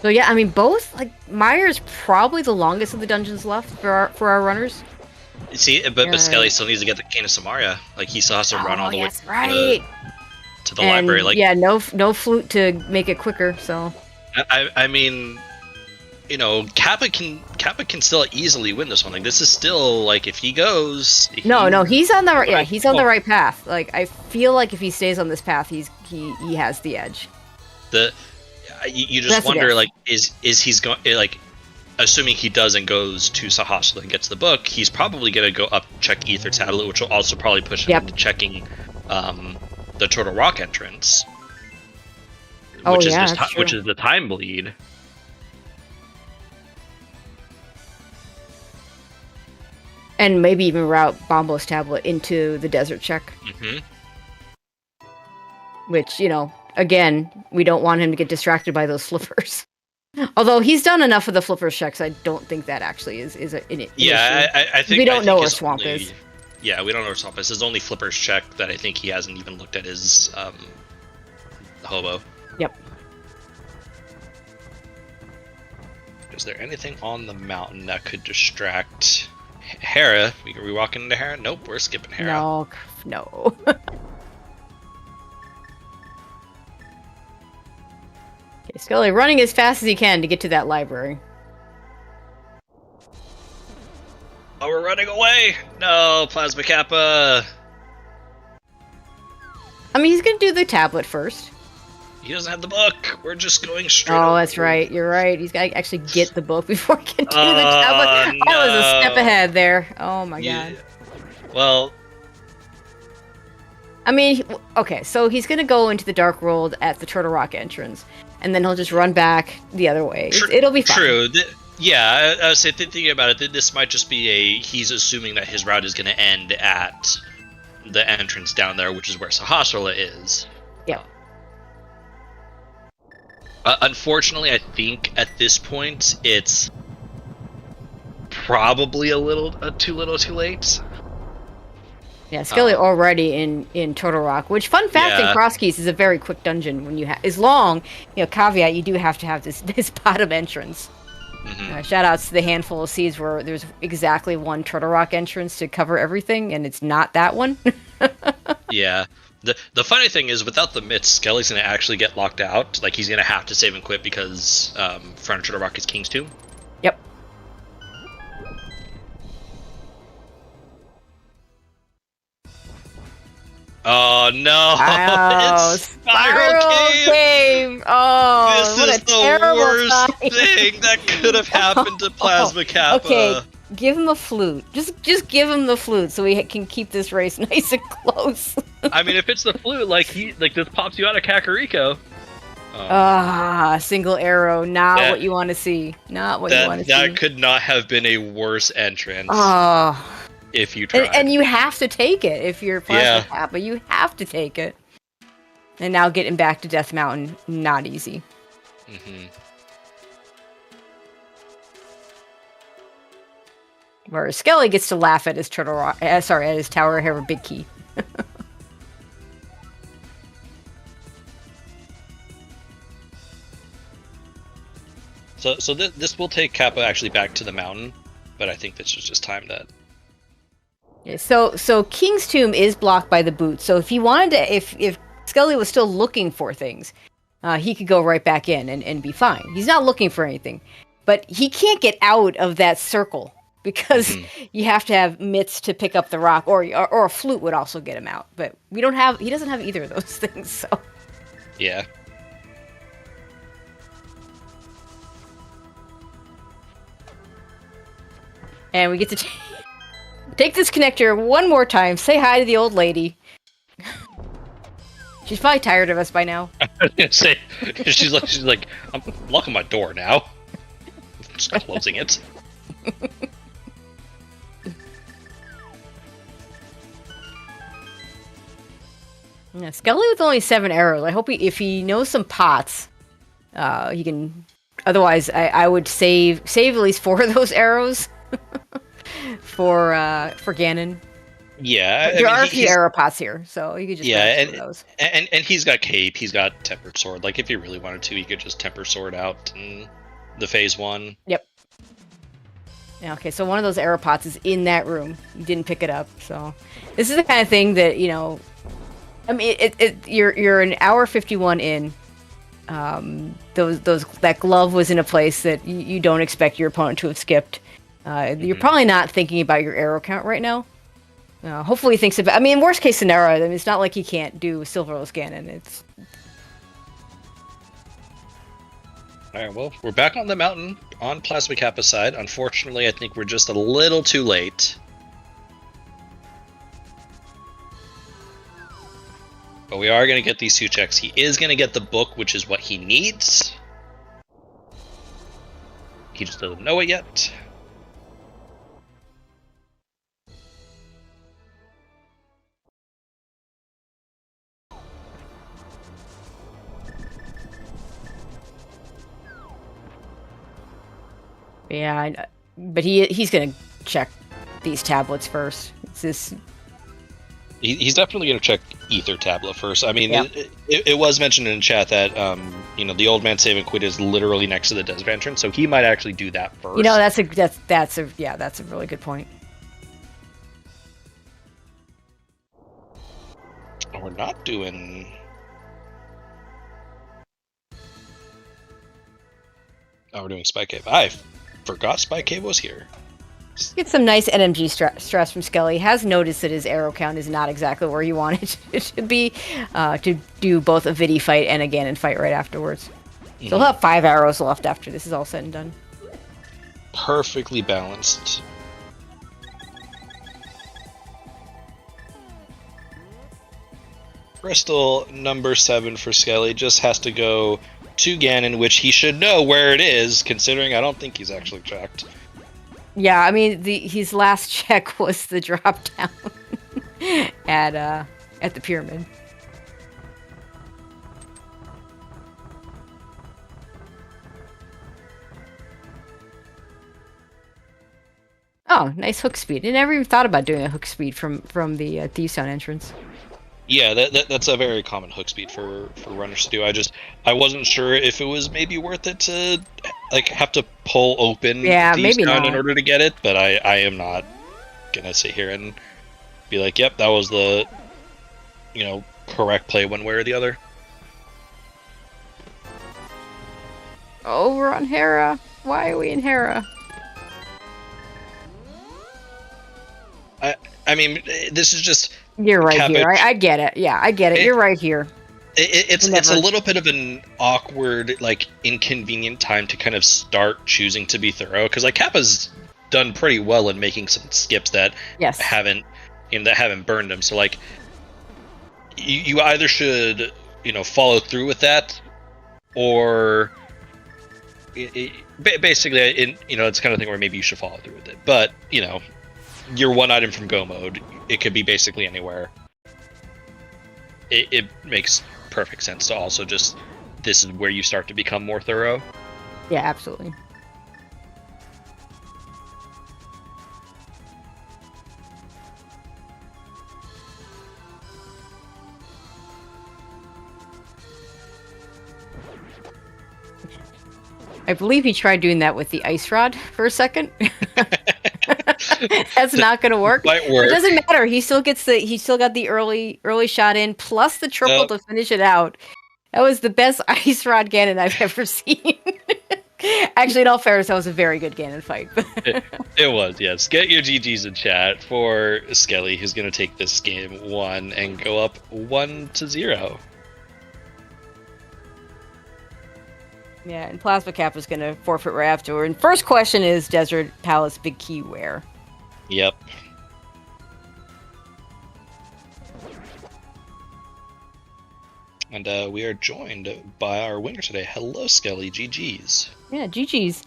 So yeah, I mean, both, Mire's probably the longest of the dungeons left for our runners. See, but Skele still needs to get the Cane of Samaria. He still has to run all the way to the library. Yeah, no flute to make it quicker, so... I mean, Kappa can still easily win this one. This is still, if he goes... No, he's on the right, he's on the right path. I feel like if he stays on this path, he has the edge. You just wonder, is he's going, assuming he does and goes to Sahasra and gets the book, he's probably going to go up, check Ether Tablet, which will also probably push him into checking the Turtle Rock entrance. Which is the time bleed. And maybe even route Bombo's tablet into the desert check. Mm-hmm. Which, again, we don't want him to get distracted by those flippers. Although he's done enough of the flippers checks, I don't think that actually is an issue. I think we don't know where Swamp is. Yeah, we don't know where Swamp is. His only flippers check that I think he hasn't even looked at is Hobo. Yep. Is there anything on the mountain that could distract Hera? Are we walking into Hera? Nope, we're skipping Hera. No. Okay, Skele running as fast as he can to get to that library. Oh, we're running away! No, PlasmaKappa! I mean, he's gonna do the tablet first. He doesn't have the book. We're just going straight. Oh, that's right. You're right. He's got to actually get the book before he can do the tablet. No. I was a step ahead there. Oh my god. Well, I mean, okay, so he's gonna go into the Dark World at the Turtle Rock entrance, and then he'll just run back the other way. It'll be fine. True. Yeah, I was thinking about it. This might just be he's assuming that his route is going to end at the entrance down there, which is where Sahasrahla is. Yeah. Unfortunately, I think at this point it's probably a little too late. Yeah, Skele already in Turtle Rock, which, fun fact, in Crosskeys is a very quick dungeon. When is long, caveat, you do have to have this bottom entrance. Mm-hmm. Shout outs to the handful of seeds where there's exactly one Turtle Rock entrance to cover everything, and it's not that one. Yeah. The funny thing is, without the mitts, Skele's gonna actually get locked out. Like, he's gonna have to save and quit because Furniture to Rock is King's Tomb. Yep. Oh no! Oh, It's Spiral Cave! Oh, this is the worst thing that could have happened to PlasmaKappa. Okay, give him a flute. Just give him the flute so we can keep this race nice and close. I mean, if it's the flute, like this pops you out of Kakariko. Single arrow. Not what you want to see. Not what you want to see. That could not have been a worse entrance. If you try. And you have to take it if you're PlasmaKappa. You have to take it. And now getting back to Death Mountain, not easy. Mm-hmm. Whereas Skele gets to laugh at his turtle rock, at his tower have a big key. So this will take Kappa actually back to the mountain, but I think this was just time that. Yeah, so King's Tomb is blocked by the boot. So if he wanted to, if Skele was still looking for things, he could go right back in and be fine. He's not looking for anything, but he can't get out of that circle because you have to have mitts to pick up the rock, or a flute would also get him out. But he doesn't have either of those things. So yeah. And we get to take this connector one more time. Say hi to the old lady. She's probably tired of us by now. I was gonna say, she's like, I'm locking my door now. Just closing it. Yeah, Skele with only 7 arrows. I hope if he knows some pots, he can. Otherwise, I would save at least 4 of those arrows for Ganon. Yeah, there are a few arrow pots here, so you could just those. And he's got cape, he's got tempered sword. Like if he really wanted to, he could just temper sword out in the phase 1. Yep. Yeah, okay, so one of those arrow pots is in that room. You didn't pick it up, so this is the kind of thing that I mean, you're an hour 51 in. That glove was in a place that you don't expect your opponent to have skipped. You're probably not thinking about your arrow count right now. Hopefully he thinks about. I mean, worst case scenario, I mean, it's not like he can't do Silverless Ganon. It's. All right, well, we're back on the mountain on PlasmaKappa's side. Unfortunately, I think we're just a little too late. But we are going to get these 2 checks. He is going to get the book, which is what he needs. He just doesn't know it yet. Yeah, but he's going to check these tablets first. It's this. He's definitely going to check Ether Tablet first. I mean, it was mentioned in chat that the old man save and quit is literally next to the desert entrance, so he might actually do that first. That's a really good point. We're not doing. Oh, we're doing Spike Cave. I forgot Spike Cave was here. Get some nice NMG stress from Skele. He has noticed that his arrow count is not exactly where he wanted it to be, to do both a Vidi fight and a Ganon fight right afterwards. So he'll have 5 arrows left after this is all said and done. Perfectly balanced. Crystal number 7 for Skele just has to go to Ganon, which he should know where it is, considering I don't think he's actually checked. Yeah, I mean, his last check was the drop down at the pyramid. Oh, nice hook speed. I never even thought about doing a hook speed from the Thieves Town entrance. Yeah, that's a very common hook speed for runners to do. I wasn't sure if it was maybe worth it to have to pull open Thieves Town in order to get it, but I am not gonna sit here and be like, yep, that was the correct play one way or the other. Oh, we're on Hera. Why are we in Hera? I mean, this is just... You're right Kappa- here. I get it. Yeah, I get it. You're right here. It's a little bit of an awkward, like, inconvenient time to kind of start choosing to be thorough, because like Kappa's done pretty well in making some skips that haven't burned him. So like, you either should follow through with that, or basically it's kind of thing where maybe you should follow through with it. But you're one item from go mode. It could be basically anywhere. It makes perfect sense to also just, this is where you start to become more thorough. Yeah, absolutely. I believe he tried doing that with the ice rod for a second. That's not going to work. Might work. It doesn't matter. He still got the early shot in, plus the triple to finish it out. That was the best ice rod Ganon I've ever seen. Actually, in all fairness, that was a very good Ganon fight. It was, yes. Get your GGs in chat for Skele, who's going to take this game 1 and go up 1-0. Yeah, and PlasmaKappa is going to forfeit right afterward. And first question is Desert Palace Big Key where? Yep. And we are joined by our winner today. Hello, Skele. GGs. Yeah, GGs.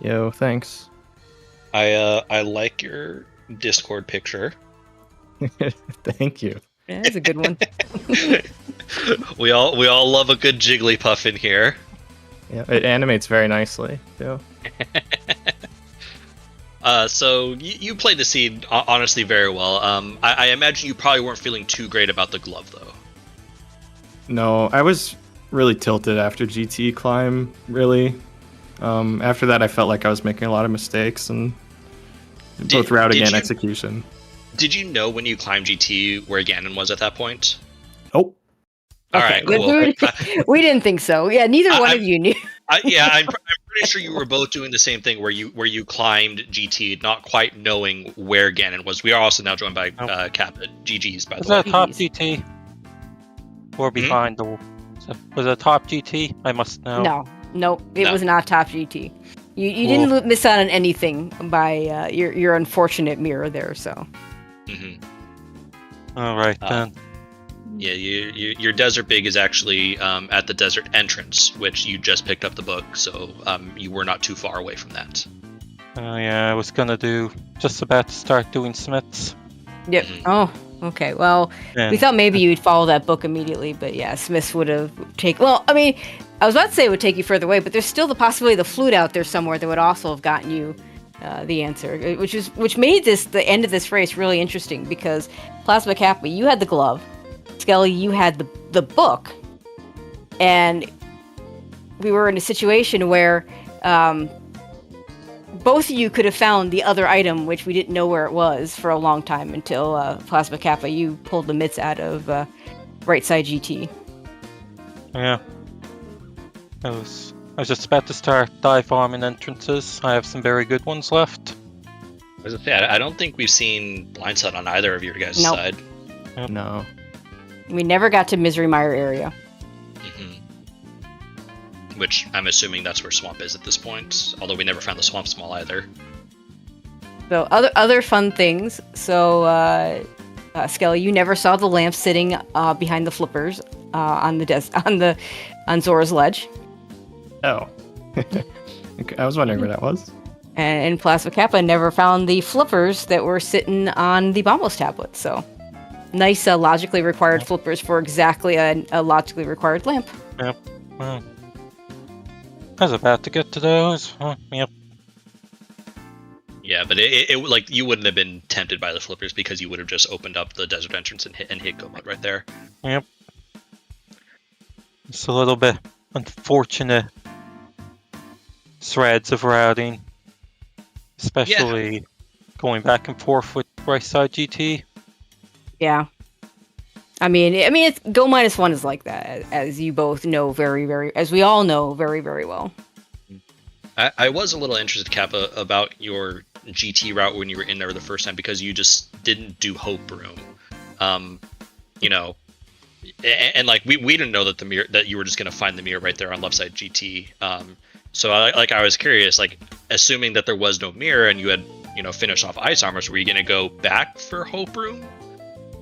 Yo, thanks. I like your Discord picture. Thank you. Yeah, that's a good one. we all love a good Jigglypuff in here. Yeah, it animates very nicely, too. So you played the scene honestly very well. I imagine you probably weren't feeling too great about the glove, though. No, I was really tilted after GT climb, really. After that, I felt like I was making a lot of mistakes, and both routing and execution. Did you know when you climbed GT where Ganon was at that point? Oh. All right, cool. We didn't think so. Yeah, neither one of you knew. I'm pretty sure you were both doing the same thing where you climbed GT, not quite knowing where Ganon was. We are also now joined by Kappa. GG's, by the way. Was that top GT? Or behind the... Was it top GT? I must know. No, it was not top GT. You didn't miss out on anything by your unfortunate mirror there, so... Mm-hmm. All right, then. Yeah, your Desert Big is actually at the desert entrance, which you just picked up the book, so you were not too far away from that. Yeah, I was just about to start doing Smiths. Yep. Mm-hmm. Oh, okay. Well, we thought maybe you'd follow that book immediately, but yeah, Smiths would have taken... Well, I mean, I was about to say it would take you further away, but there's still the possibility of the flute out there somewhere that would also have gotten you the answer, which made the end of this race really interesting, because PlasmaKappa, you had the glove, Skele, you had the book, and we were in a situation where both of you could have found the other item, which we didn't know where it was for a long time until PlasmaKappa, you pulled the mitts out of right side GT. Yeah. I was just about to start dive farming entrances. I have some very good ones left. I was gonna say, I don't think we've seen Blindside on either of your guys' side. Yep. No. We never got to Misery Mire area. Mm-hmm. Which I'm assuming that's where Swamp is at this point, although we never found the Swamp Small either. So other fun things. So Skele, you never saw the lamp sitting behind the flippers on Zora's ledge. Oh. Okay, I was wondering where that was. And PlasmaKappa never found the flippers that were sitting on the Bombos tablet. So nice logically required flippers for exactly a logically required lamp. Yep. I was about to get to those. Yep. Yeah, but it like you wouldn't have been tempted by the flippers because you would have just opened up the desert entrance and hit go mode right there. Yep. It's a little bit unfortunate threads of routing, especially going back and forth with right side GT. Yeah. I mean, it's Go -1 is like that, as you both know as we all know very, very well. I was a little interested, Kappa, about your GT route when you were in there the first time because you just didn't do Hope Room. You know, and like we didn't know that the mirror that you were just gonna find the mirror right there on left side GT. So I was curious, like assuming that there was no mirror and you had finished off Ice Armors, were you gonna go back for Hope Room?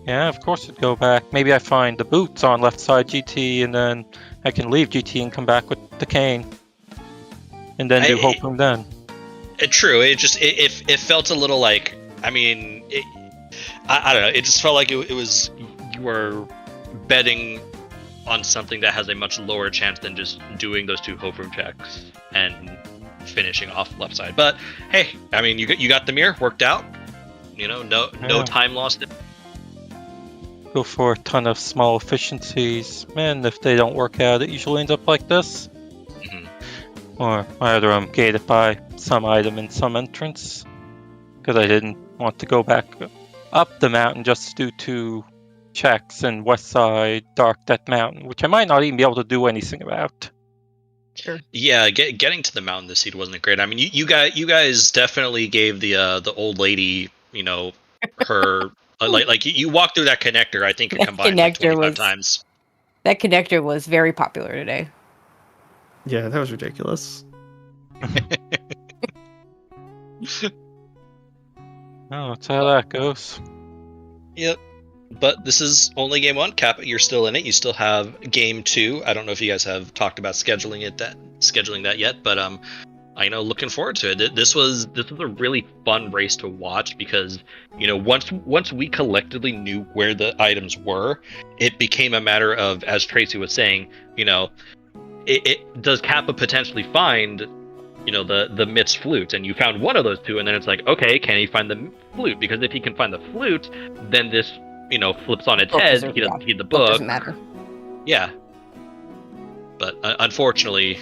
Yeah, of course I'd go back. Maybe I find the boots on left side GT, and then I can leave GT and come back with the cane, and then do Hope Room then. True. It felt a little like, I mean, I don't know. It just felt like it was you were betting on something that has a much lower chance than just doing those 2 Hope Room checks and finishing off left side. But hey, I mean, you got the mirror worked out. No time lost. Go for a ton of small efficiencies. Man, if they don't work out, it usually ends up like this. Or either I'm gated by some item in some entrance, because I didn't want to go back up the mountain just to do 2 checks in West Side Dark Death Mountain, which I might not even be able to do anything about. Sure. Yeah, getting to the mountain this seed wasn't great. I mean, you guys definitely gave the old lady, her like you walked through that connector. I think it combined like 25 times. That connector was very popular today. Yeah, that was ridiculous. Oh, that's how that goes. Yep. But this is only game 1. Kappa, you're still in it. You still have game 2. I don't know if you guys have talked about scheduling that yet, but I know, looking forward to it. This was a really fun race to watch because once we collectively knew where the items were, it became a matter of, as Tracy was saying, it does Kappa potentially find the Mit's flute, and you found one of those 2, and then it's like, okay, can he find the flute? Because if he can find the flute, then this flips on its head. He doesn't need the book. Doesn't matter. Yeah, but unfortunately,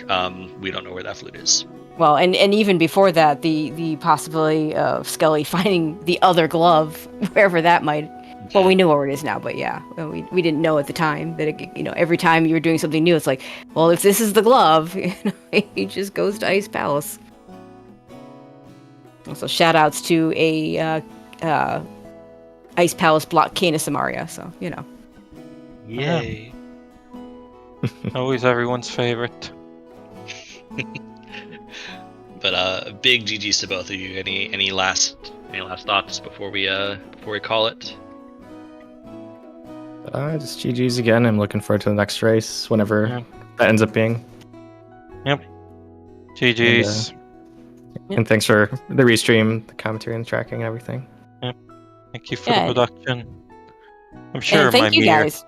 we don't know where that flute is. Well, and even before that, the possibility of Skele finding the other glove, wherever that might. Well, we know where it is now, but yeah, we didn't know at the time that every time you were doing something new, it's like, well, if this is the glove, he just goes to Ice Palace. Also, shout outs to a Ice Palace block Kana Samaria, so Yay! Always everyone's favorite. But big GGs to both of you. Any last thoughts before we call it? Just GG's again. I'm looking forward to the next race, whenever that ends up being. Yep. GG's. And thanks for the restream, the commentary, and the tracking and everything. Yep. Thank you for the production. I'm sure and thank you guys.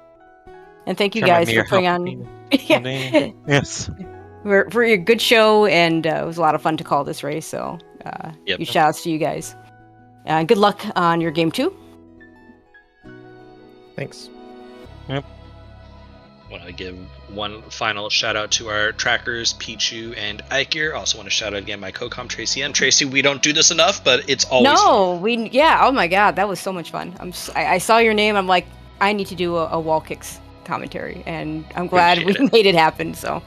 And thank you guys for putting on. Yes. For a good show, and it was a lot of fun to call this race. So, huge shout outs to you guys. Good luck on your game 2. Thanks. Yep. I want to give one final shout out to our trackers, Pichu and Ikir. Also want to shout out again my co-com Tracy M. Tracy, we don't do this enough, but it's always fun. Oh my god, that was so much fun. I saw your name, I'm like, I need to do a wall kicks commentary, and I'm glad we made it happen. So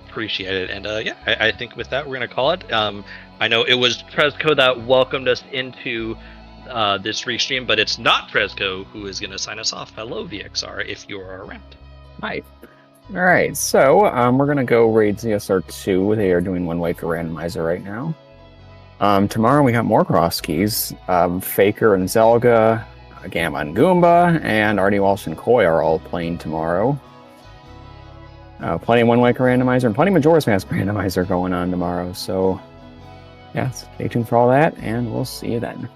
appreciate it. And I think with that we're gonna call it. I know it was Tresco that welcomed us into this restream, but it's not Tresco who is going to sign us off. Hello, VXR, if you are around. Hi. All right, so we're going to go raid ZSR2. They are doing one Waker randomizer right now. Tomorrow we got more Crosskeys. Faker and Zelda, Gamma and Goomba, and Artie Walsh and Koi are all playing tomorrow. Plenty of one Waker randomizer and plenty of Majora's Mask randomizer going on tomorrow. So, yeah, stay tuned for all that, and we'll see you then.